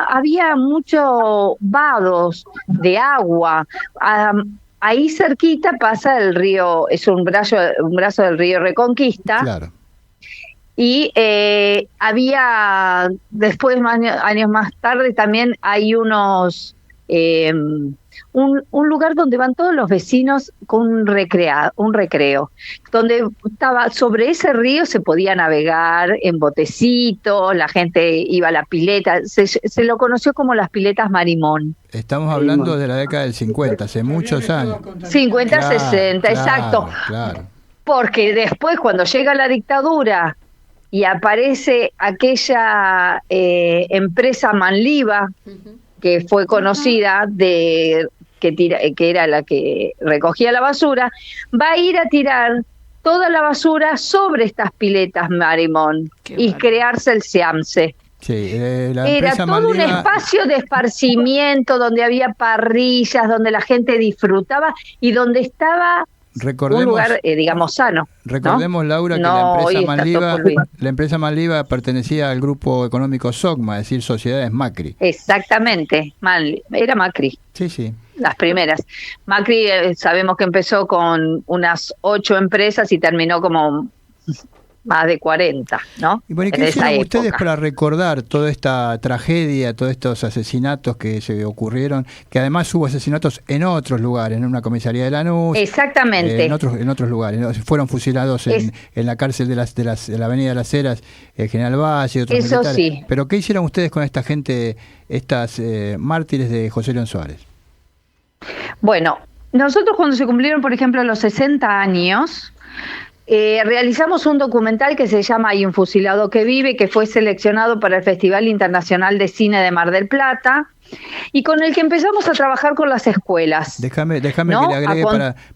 había muchos vados de agua. Ahí cerquita pasa el río, es un brazo del río Reconquista. Claro. Y había, después, años más tarde, también hay unos... un lugar donde van todos los vecinos con un recreo, donde estaba sobre ese río, se podía navegar en botecitos, la gente iba a la pileta, se lo conoció como las piletas Marimón. Estamos hablando de la década del 50, hace muchos años. 50, 60, exacto. Claro. Porque después, cuando llega la dictadura y aparece aquella empresa Manliva, que fue conocida que era la que recogía la basura, va a ir a tirar toda la basura sobre estas piletas Marimón y crearse el SEAMSE. Sí, era todo Manliva... un espacio de esparcimiento donde había parrillas, donde la gente disfrutaba y donde estaba un lugar, digamos, sano. Recordemos, ¿no? Laura, que la empresa Manliva pertenecía al grupo económico SOCMA, es decir, Sociedades Macri. Exactamente, era Macri. Sí. Las primeras. Macri sabemos que empezó con unas 8 empresas y terminó como más de 40, ¿no? Y bueno, ¿qué hicieron ustedes para recordar toda esta tragedia, todos estos asesinatos que se ocurrieron, que además hubo asesinatos en otros lugares, en una comisaría de Lanús? Exactamente. En otros lugares, fueron fusilados en la cárcel de la Avenida de las Heras, el General Valle y otros militares. Sí. Pero ¿qué hicieron ustedes con esta gente, estas mártires de José León Suárez? Bueno, nosotros cuando se cumplieron, por ejemplo, los 60 años... realizamos un documental que se llama Hay un fusilado que vive, que fue seleccionado para el Festival Internacional de Cine de Mar del Plata y con el que empezamos a trabajar con las escuelas. Déjame ¿no? Que le agregue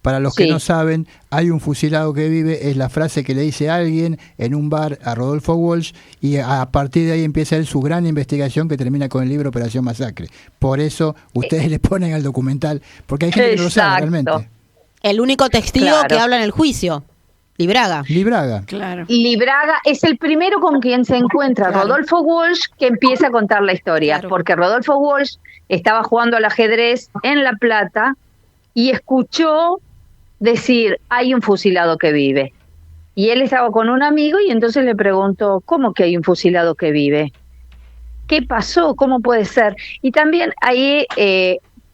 para los que no saben, Hay un fusilado que vive es la frase que le dice alguien en un bar a Rodolfo Walsh y a partir de ahí empieza él su gran investigación que termina con el libro Operación Masacre. Por eso ustedes le ponen al documental, porque hay gente que no lo sabe realmente. El único testigo que habla en el juicio. Libraga. Claro. Libraga es el primero con quien se encuentra Rodolfo Walsh, que empieza a contar la historia, porque Rodolfo Walsh estaba jugando al ajedrez en La Plata y escuchó decir, hay un fusilado que vive. Y él estaba con un amigo y entonces le preguntó, ¿cómo que hay un fusilado que vive? ¿Qué pasó? ¿Cómo puede ser? Y también ahí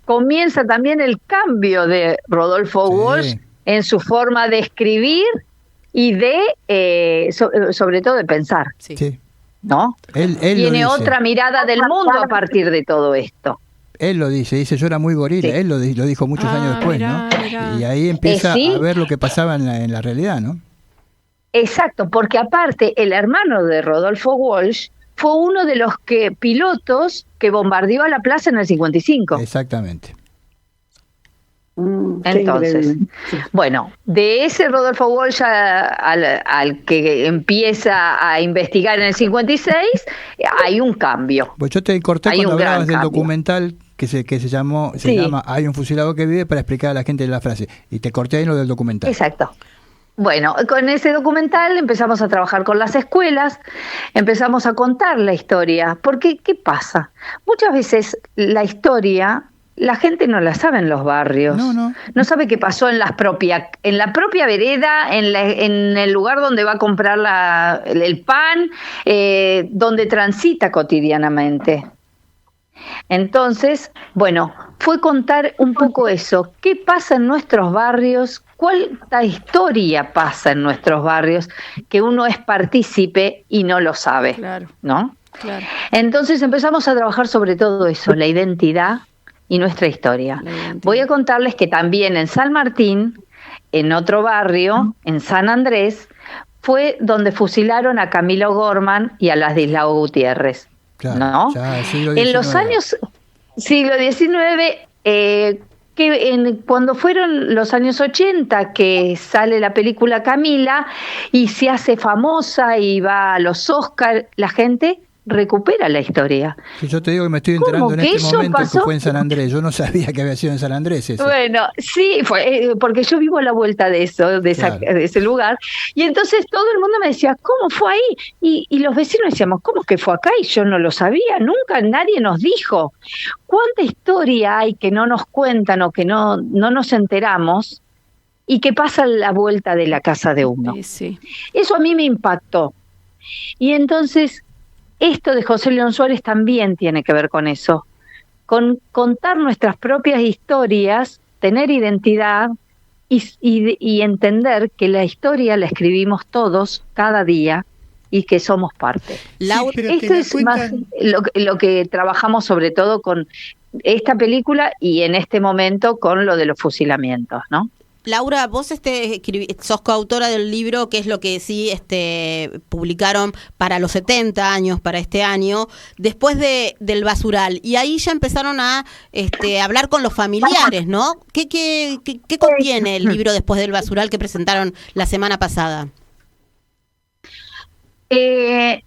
comienza también el cambio de Rodolfo Walsh en su forma de escribir y de, sobre todo, de pensar. Sí. ¿No? Él Tiene otra mirada del mundo a partir de todo esto. Él lo dice, yo era muy gorila, él lo dijo muchos años después, ¿no? Y ahí empieza a ver lo que pasaba en la realidad, ¿no? Exacto, porque aparte el hermano de Rodolfo Walsh fue uno de los pilotos que bombardeó a la plaza en el 55. Exactamente. Entonces, bueno, de ese Rodolfo Walsh al que empieza a investigar en el 56, hay un cambio. Pues yo te corté cuando hablabas del documental que se llama Hay un fusilado que vive, para explicar a la gente la frase, y te corté ahí lo del documental. Exacto. Bueno, con ese documental empezamos a trabajar con las escuelas, empezamos a contar la historia, porque ¿qué pasa? Muchas veces la historia la gente no la sabe en los barrios, no sabe qué pasó en la propia vereda, en el lugar donde va a comprar el pan, donde transita cotidianamente. Entonces, bueno, fue contar un poco eso, qué pasa en nuestros barrios, cuánta historia pasa en nuestros barrios, que uno es partícipe y no lo sabe, ¿no? Claro. Entonces empezamos a trabajar sobre todo eso, la identidad y nuestra historia. Voy a contarles que también en San Martín, en otro barrio, en San Andrés, fue donde fusilaron a Camilo Gorman y a Ladislao Gutiérrez. Claro, ¿no? En los años siglo XIX, cuando fueron los años 80 que sale la película Camila y se hace famosa y va a los Oscars, la gente recupera la historia. Sí, yo te digo que me estoy enterando en este momento que fue en San Andrés. Yo no sabía que había sido en San Andrés eso. Bueno, sí, fue porque yo vivo a la vuelta de eso, de ese lugar. Y entonces todo el mundo me decía, ¿cómo fue ahí? Y los vecinos decíamos, ¿cómo que fue acá? Y yo no lo sabía, nunca nadie nos dijo. ¿Cuánta historia hay que no nos cuentan o que no nos enteramos y que pasa a la vuelta de la casa de uno? Sí. Eso a mí me impactó. Y entonces esto de José León Suárez también tiene que ver con eso, con contar nuestras propias historias, tener identidad y entender que la historia la escribimos todos cada día y que somos parte. Esto es más lo que trabajamos sobre todo con esta película y en este momento con lo de los fusilamientos, ¿no? Laura, vos sos coautora del libro, que es lo que sí publicaron para los 70 años, para este año, después del basural. Y ahí ya empezaron a hablar con los familiares, ¿no? ¿Qué contiene el libro después del basural que presentaron la semana pasada? Te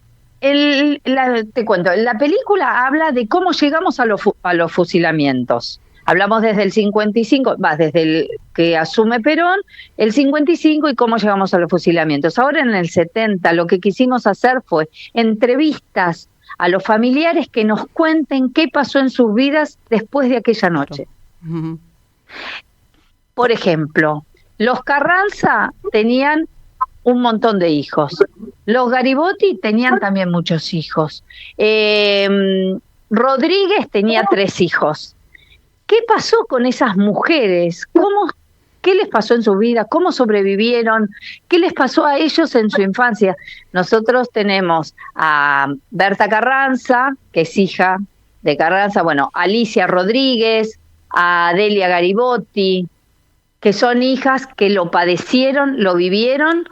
cuento, la película habla de cómo llegamos a los fusilamientos. Hablamos desde el 55, desde el que asume Perón, el 55 y cómo llegamos a los fusilamientos. Ahora en el 70 lo que quisimos hacer fue entrevistas a los familiares que nos cuenten qué pasó en sus vidas después de aquella noche. Uh-huh. Por ejemplo, los Carranza tenían un montón de hijos. Los Garibotti tenían también muchos hijos. Rodríguez tenía 3 hijos. ¿Qué pasó con esas mujeres? ¿Qué les pasó en su vida? ¿Cómo sobrevivieron? ¿Qué les pasó a ellos en su infancia? Nosotros tenemos a Berta Carranza, que es hija de Carranza, Alicia Rodríguez, a Delia Garibotti, que son hijas que lo padecieron, lo vivieron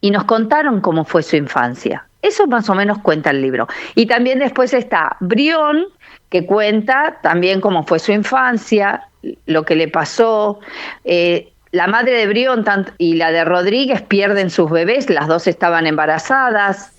y nos contaron cómo fue su infancia. Eso más o menos cuenta el libro. Y también después está Brión, que cuenta también cómo fue su infancia, lo que le pasó. La madre de Brión y la de Rodríguez pierden sus bebés, las dos estaban embarazadas.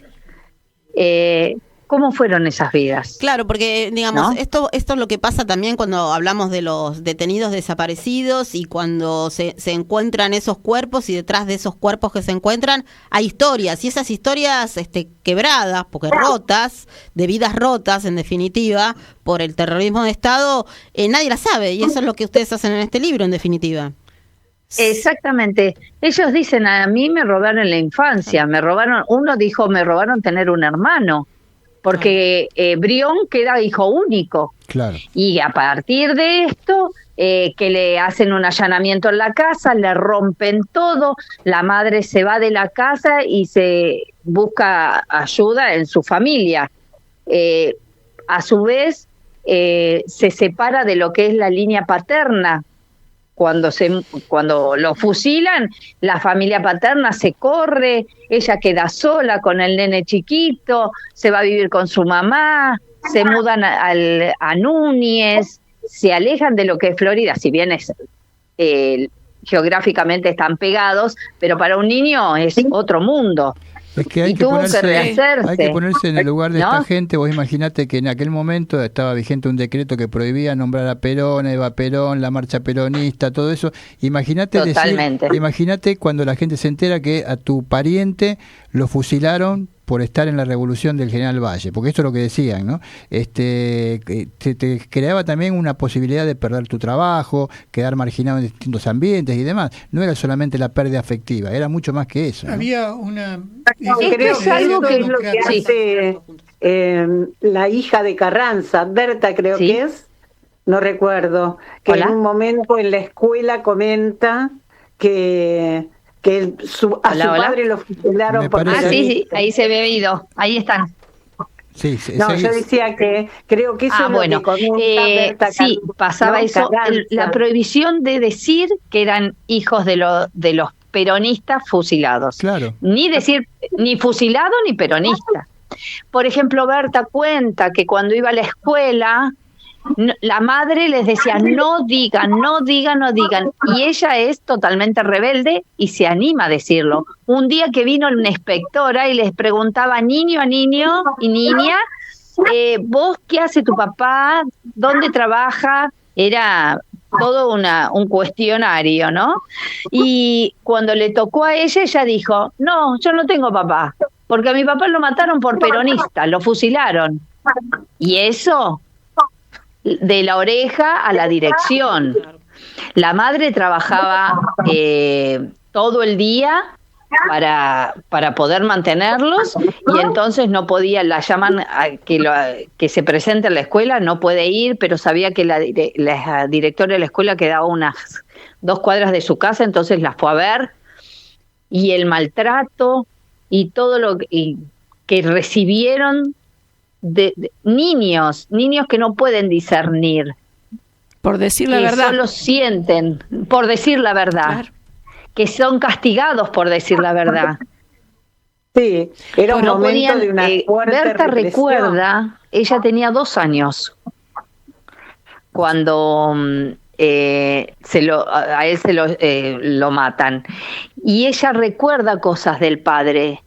cómo fueron esas vidas. Claro, porque digamos, ¿no? esto es lo que pasa también cuando hablamos de los detenidos desaparecidos y cuando se encuentran esos cuerpos, y detrás de esos cuerpos que se encuentran hay historias, y esas historias quebradas, porque rotas, de vidas rotas en definitiva, por el terrorismo de Estado, nadie las sabe, y eso es lo que ustedes hacen en este libro en definitiva. Exactamente. Ellos dicen, a mí me robaron la infancia, uno dijo, me robaron tener un hermano, porque Brión queda hijo único. Claro. Y a partir de esto, que le hacen un allanamiento en la casa, le rompen todo, la madre se va de la casa y se busca ayuda en su familia. A su vez, se separa de lo que es la línea paterna. Cuando lo fusilan, la familia paterna se corre, ella queda sola con el nene chiquito, se va a vivir con su mamá, se mudan a Núñez, se alejan de lo que es Florida, si bien geográficamente están pegados, pero para un niño es otro mundo. Es que hay que ponerse en el lugar de esta gente. Vos imaginate que en aquel momento estaba vigente un decreto que prohibía nombrar a Perón, a Eva Perón, la marcha peronista, todo eso. Imagínate cuando la gente se entera que a tu pariente lo fusilaron por estar en la revolución del general Valle, porque esto es lo que decían, ¿no? Te creaba también una posibilidad de perder tu trabajo, quedar marginado en distintos ambientes y demás. No era solamente la pérdida afectiva, era mucho más que eso, ¿no? Había una... creo que eso es lo que hace la hija de Carranza, Berta creo que es, no recuerdo, que en un momento en la escuela comenta que a su padre lo fusilaron por sí, ahí se ve oído, ahí están. Sí, yo decía que creo que eso es lo que comenta Berta pasaba eso, la prohibición de decir que eran hijos de los peronistas fusilados. Claro. Ni decir ni fusilado ni peronista. Por ejemplo, Berta cuenta que cuando iba a la escuela, la madre les decía, no digan, y ella es totalmente rebelde y se anima a decirlo. Un día que vino una inspectora y les preguntaba niño y niña, ¿vos qué hace tu papá? ¿Dónde trabaja? Era todo un cuestionario, ¿no? Y cuando le tocó a ella dijo, no, yo no tengo papá, porque a mi papá lo mataron por peronista, lo fusilaron. Y eso... de la oreja a la dirección. La madre trabajaba todo el día para poder mantenerlos, y entonces no podía, la llaman a que se presente en la escuela, no puede ir, pero sabía que la directora de la escuela quedaba unas 2 cuadras de su casa, entonces la fue a ver, y el maltrato y todo lo que recibieron de niños que no pueden discernir, por decir la verdad, solo sienten por decir la verdad, claro, que son castigados por decir la verdad. Sí, era un momento de una fuerte Berta represión. Recuerda, ella tenía 2 años cuando a él lo matan, y ella recuerda cosas del padre,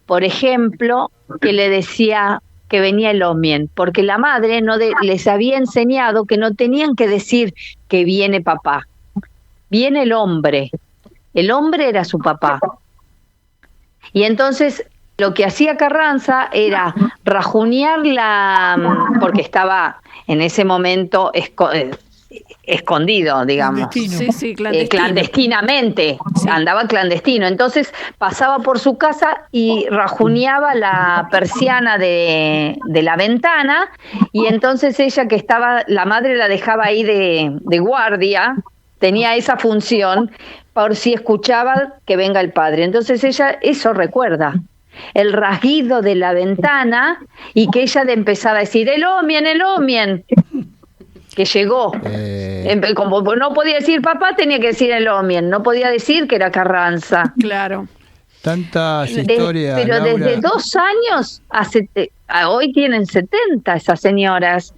por ejemplo, que le decía que venía el Omien, porque la madre les había enseñado que no tenían que decir que viene papá, viene el hombre era su papá. Y entonces lo que hacía Carranza era rajunear porque estaba en ese momento escondido, digamos, clandestinamente, andaba clandestino, entonces pasaba por su casa y rajuneaba la persiana de la ventana, y entonces ella, que estaba, la madre la dejaba ahí de guardia, tenía esa función por si escuchaba que venga el padre. Entonces ella eso recuerda, el rasguido de la ventana, y que ella empezaba a decir el Omien, que llegó. Como no podía decir papá, tenía que decir el Omien, no podía decir que era Carranza. Claro. Tantas historias. Pero Laura, desde 2 años, hoy tienen 70 esas señoras.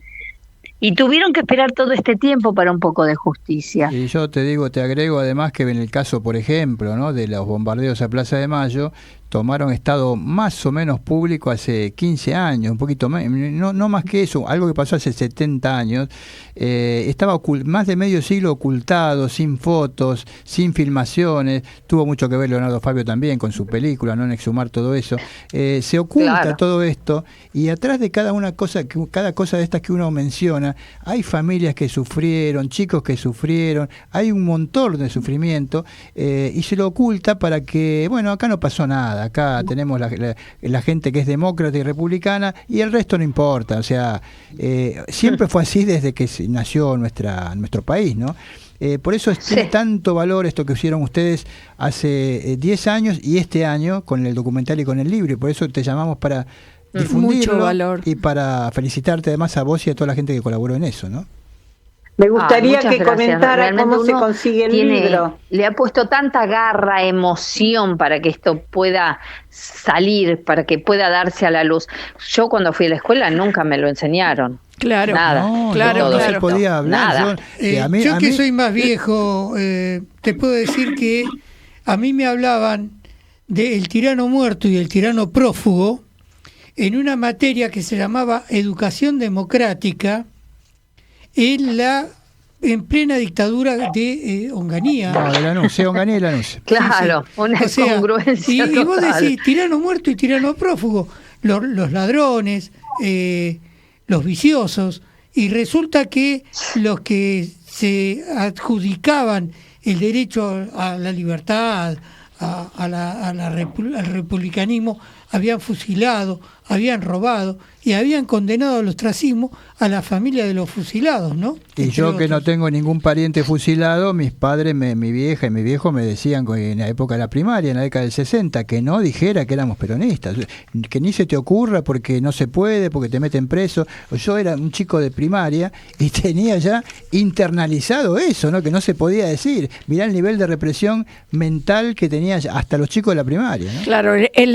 Y tuvieron que esperar todo este tiempo para un poco de justicia. Y yo te agrego además que en el caso, por ejemplo, ¿no?, de los bombardeos a Plaza de Mayo, tomaron estado más o menos público hace 15 años, un poquito más, no más que eso, algo que pasó hace 70 años. Estaba más de medio siglo ocultado, sin fotos, sin filmaciones. Tuvo mucho que ver Leonardo Fabio también con su película, ¿no? En exhumar todo eso. Se oculta todo esto, y atrás de cada cosa de estas que uno menciona, hay familias que sufrieron, chicos que sufrieron, hay un montón de sufrimiento, y se lo oculta para que, bueno, acá no pasó nada, acá tenemos la gente que es demócrata y republicana, y el resto no importa. O sea, siempre fue así desde que nació nuestro país, ¿no? Por eso tiene tanto valor esto que hicieron ustedes hace 10 años y este año con el documental y con el libro, y por eso te llamamos para difundirlo. Mucho valor. Y para felicitarte además a vos y a toda la gente que colaboró en eso, ¿no? Me gustaría que comentara cómo se consigue el libro. Le ha puesto tanta garra, emoción para que esto pueda salir, para que pueda darse a la luz. Yo cuando fui a la escuela nunca me lo enseñaron. Claro, nada. No se podía hablar. Yo que soy más viejo, te puedo decir que a mí me hablaban del tirano muerto y el tirano prófugo en una materia que se llamaba Educación Democrática en plena dictadura de Onganía. No, de Lanús, Onganía y Lanús. Claro, sí. Una congruencia y vos decís tirano muerto y tirano prófugo, los ladrones, los viciosos, y resulta que los que se adjudicaban el derecho a la libertad, al republicanismo, habían fusilado, habían robado y habían condenado al ostracismo a la familia de los fusilados, ¿no? Y yo que no tengo ningún pariente fusilado, mis padres, mi vieja y mi viejo me decían en la época de la primaria, en la década del 60, que no dijera que éramos peronistas, que ni se te ocurra porque no se puede, porque te meten preso. Yo era un chico de primaria y tenía ya internalizado eso, ¿no? Que no se podía decir. Mirá el nivel de represión mental que tenía hasta los chicos de la primaria, ¿no? Claro, es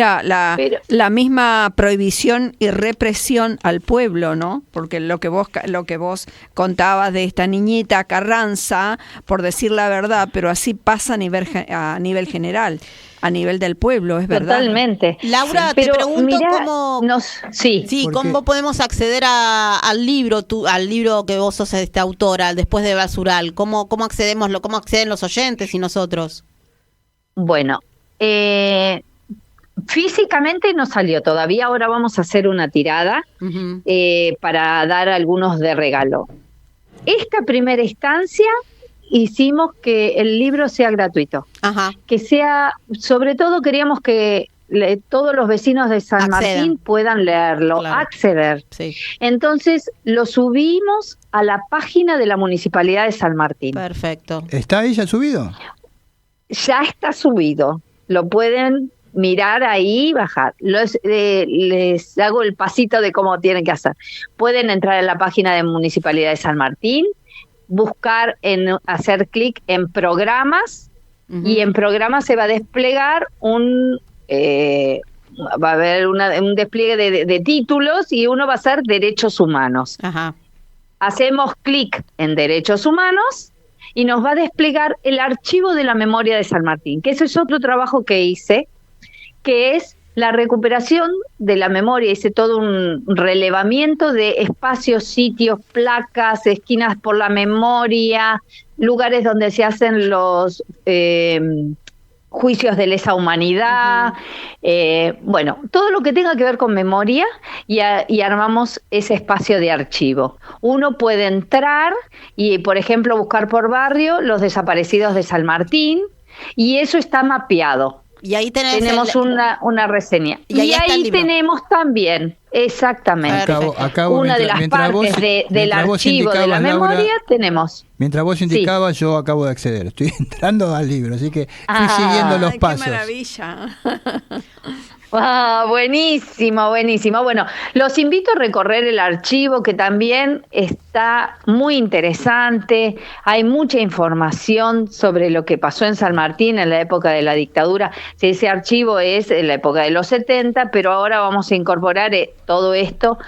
la misma prohibición y represión al pueblo, ¿no? Porque lo que vos contabas de esta niñita Carranza, por decir la verdad, pero así pasa a nivel general, a nivel del pueblo, es verdad. Totalmente. Laura, pero te pregunto cómo cómo podemos acceder al libro que vos sos autora, Después de Basural. ¿Cómo acceden los oyentes y nosotros? Bueno, físicamente no salió todavía, ahora vamos a hacer una tirada para dar algunos de regalo. Esta primera instancia hicimos que el libro sea gratuito, que sea, sobre todo queríamos que todos los vecinos de San Martín puedan leerlo, acceder. Sí. Entonces lo subimos a la página de la Municipalidad de San Martín. Perfecto. ¿Está ahí ya subido? Ya está subido, lo pueden mirar ahí y bajar. Les hago el pasito de cómo tienen que hacer. Pueden entrar en la página de Municipalidad de San Martín, hacer clic en programas, y en programas se va a desplegar va a haber un despliegue de títulos, y uno va a ser derechos humanos. Hacemos clic en derechos humanos y nos va a desplegar el archivo de la memoria de San Martín, que ese es otro trabajo que hice, que es la recuperación de la memoria. Hice todo un relevamiento de espacios, sitios, placas, esquinas por la memoria, lugares donde se hacen los juicios de lesa humanidad, bueno, todo lo que tenga que ver con memoria, y armamos ese espacio de archivo. Uno puede entrar y, por ejemplo, buscar por barrio los desaparecidos de San Martín, y eso está mapeado. Y ahí tenemos una reseña. Y ahí tenemos también, exactamente, una de las partes del archivo de la memoria, Laura, tenemos. Mientras vos indicabas, yo acabo de acceder. Estoy entrando al libro, así que fui siguiendo los pasos. ¡Qué maravilla! Buenísimo, buenísimo. Bueno, los invito a recorrer el archivo, que también está muy interesante. Hay mucha información sobre lo que pasó en San Martín en la época de la dictadura. Ese archivo es de la época de los 70, pero ahora vamos a incorporar todo esto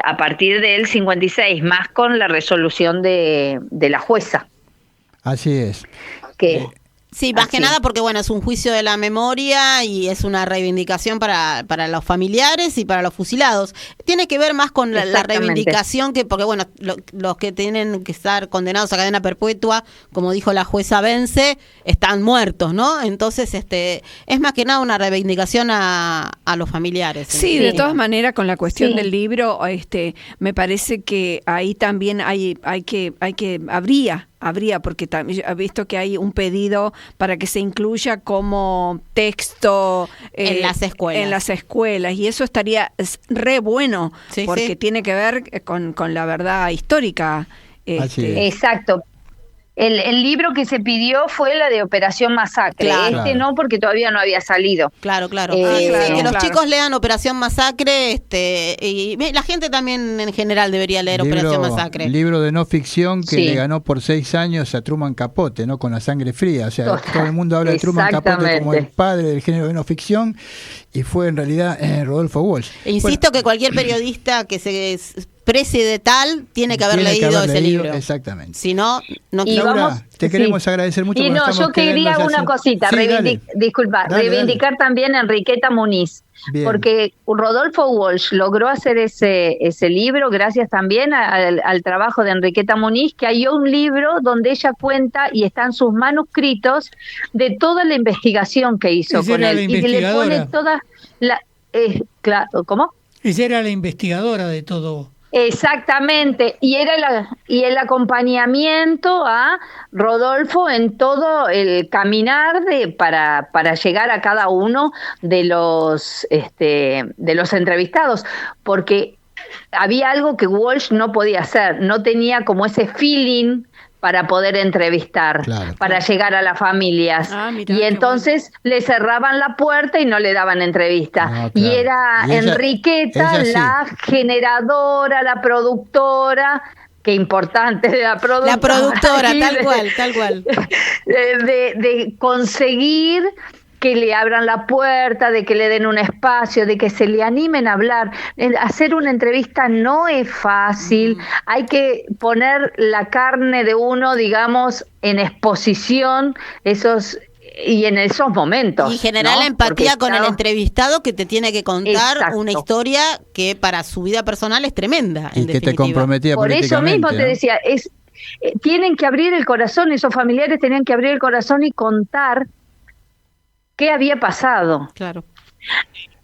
a partir del 56, más con la resolución de la jueza. Así es. Sí, más que Así. nada porque, bueno, es un juicio de la memoria y es una reivindicación para los familiares y para los fusilados. Tiene que ver más con la Exactamente. reivindicación que, porque, bueno, los que tienen que estar condenados a cadena perpetua, como dijo la jueza Vence, están muertos, ¿no? Entonces, es más que nada una reivindicación a los familiares. Sí, Sí. de todas maneras, con la cuestión Sí. del libro, me parece que ahí también habría, porque he visto que hay un pedido para que se incluya como texto En las escuelas. En las escuelas, y eso estaría re bueno, Sí, porque sí. tiene que ver con la verdad histórica. Así es. Exacto. El libro que se pidió fue la de Operación Masacre. Claro. Este no, porque todavía no había salido. Claro. Claro, Sí, que los claro. chicos lean Operación Masacre, y la gente también en general debería leer Operación Masacre. Libro de no ficción que Sí. le ganó por 6 años a Truman Capote, ¿no? Con La sangre fría. O sea, Total. todo el mundo habla de Truman Capote como el Exactamente. padre del género de no ficción, y fue en realidad Rodolfo Walsh. E insisto que cualquier periodista que se precie de tal tiene que haber leído ese libro. Exactamente. Si no, no Y Laura, vamos- te queremos agradecer mucho. Y porque no, estamos yo quería quedando ya una sin- cosita, Sí, dale. disculpa, Dale, reivindicar también a Enriqueta Muniz, Bien. porque Rodolfo Walsh logró hacer ese libro gracias también al trabajo de Enriqueta Muniz, que hay un libro donde ella cuenta y están sus manuscritos de toda la investigación que hizo Esa con era él la y que le investigadora. pone toda la ¿cómo? Ella era la investigadora de todo. Exactamente, y era el acompañamiento a Rodolfo en todo el caminar para llegar a cada uno de los entrevistados, porque había algo que Walsh no podía hacer, no tenía como ese feeling para poder entrevistar, Claro. para llegar a las familias. Ah, mirá, Y qué entonces le cerraban la puerta y no le daban entrevista. Ah, Y claro. era Y ella- Enriqueta ella sí. la generadora, la productora, qué importante la productora. La productora, Ahí tal cual. de conseguir que le abran la puerta, de que le den un espacio, de que se le animen a hablar. Hacer una entrevista no es fácil, hay que poner la carne de uno, digamos, en exposición y en esos momentos. Y generar ¿no? la empatía Porque, con el claro, entrevistado que te tiene que contar Exacto. una historia que para su vida personal es tremenda. Y en que te definitiva. comprometía Por eso políticamente. mismo te ¿no? decía, tienen que abrir el corazón, esos familiares tenían que abrir el corazón y contar qué había pasado. Claro.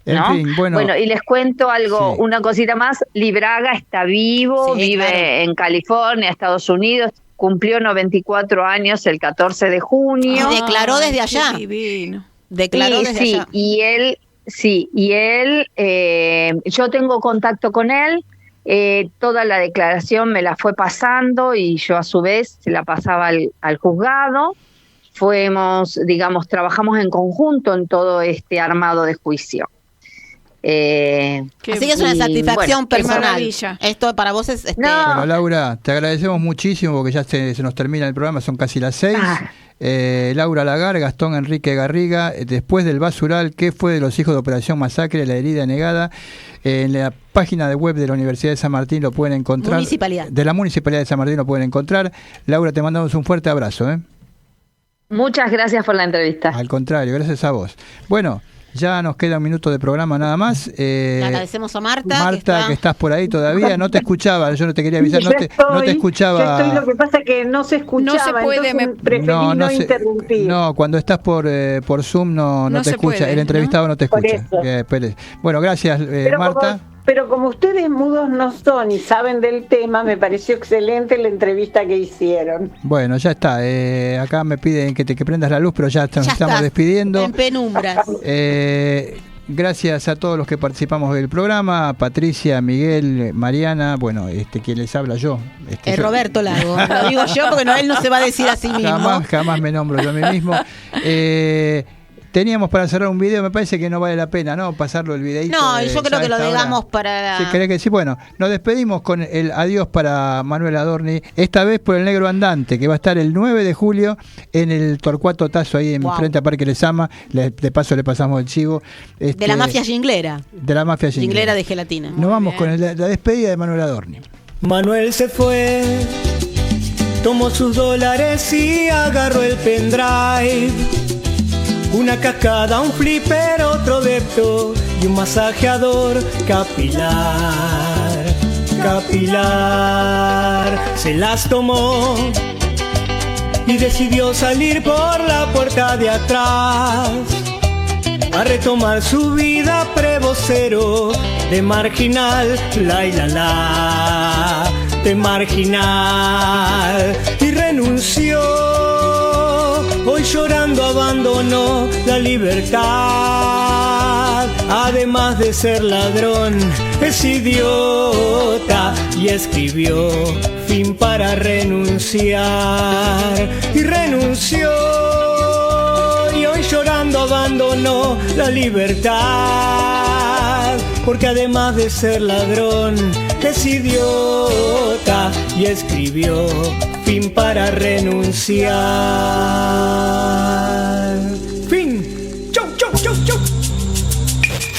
En ¿no? fin, bueno, y les cuento algo, Sí. una cosita más. Libraga está vivo, Sí, vive claro. en California, Estados Unidos, cumplió 94 años el 14 de junio. Y declaró desde allá. Qué divino. Declaró desde sí, allá. y él, yo tengo contacto con él, toda la declaración me la fue pasando y yo a su vez se la pasaba al juzgado. Trabajamos en conjunto en todo este armado de juicio. Qué Así que es una y, satisfacción bueno, qué personal. maravilla. Esto para vos es... No. Bueno, Laura, te agradecemos muchísimo porque ya se nos termina el programa, son casi las 6. Ah. Laura Lagar, Gastón Enrique Garriga, después del basural, ¿qué fue de los hijos de Operación Masacre, la herida negada? En la página de web de la Universidad de San Martín lo pueden encontrar. Municipalidad. De la Municipalidad de San Martín lo pueden encontrar. Laura, te mandamos un fuerte abrazo. Muchas gracias por la entrevista. Al contrario, gracias a vos. Bueno, ya nos queda un minuto de programa nada más. Le agradecemos a Marta. Marta, que estás por ahí todavía, no te escuchaba, yo no te quería avisar, no te escuchaba. Ya estoy, lo que pasa es que no se escuchaba, No se puede, entonces preferí no interrumpir. No, cuando estás por Zoom no No te se escucha, puede, el entrevistado no te Por escucha. eso. Pérez. Bueno, gracias Marta. Pero como ustedes mudos no son y saben del tema, me pareció excelente la entrevista que hicieron. Bueno, ya está. Acá me piden que prendas la luz, pero ya nos estamos está, despidiendo. En penumbras. Gracias a todos los que participamos del programa, Patricia, Miguel, Mariana, bueno, quien les habla yo. Yo- Roberto Lago. Lo digo yo porque él no se va a decir a sí mismo. Jamás me nombro yo a mí mismo. Teníamos para cerrar un video, me parece que no vale la pena, ¿no? Pasarlo el videíto. No, yo creo ya que a lo esta digamos hora. para... Sí, ¿querés que sí? Bueno, nos despedimos con el adiós para Manuel Adorni, esta vez por el Negro Andante, que va a estar el 9 de julio en el Torcuato Tazo, ahí en frente a Parque Lezama. De paso le pasamos el chivo. De la mafia jinglera. De la mafia Jinglera de gelatina. Nos vamos con la despedida de Manuel Adorni. Manuel se fue tomó sus dólares y agarró el pendrive. Una cascada, un flipper, otro depto y un masajeador capilar. Se las tomó y decidió salir por la puerta de atrás a retomar su vida prevocero de marginal, de marginal, y renunció. Hoy llorando abandonó la libertad. Además de ser ladrón, es idiota y escribió fin para renunciar. Y renunció. Y hoy llorando abandonó la libertad. Porque además de ser ladrón, es idiota y escribió fin para renunciar. Fin. Chau, chau, chau, chau.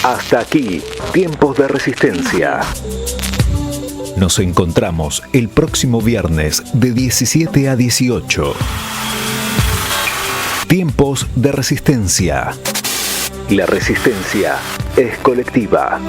Hasta aquí, Tiempos de Resistencia. Nos encontramos el próximo viernes de 17 a 18. Tiempos de Resistencia. La resistencia es colectiva.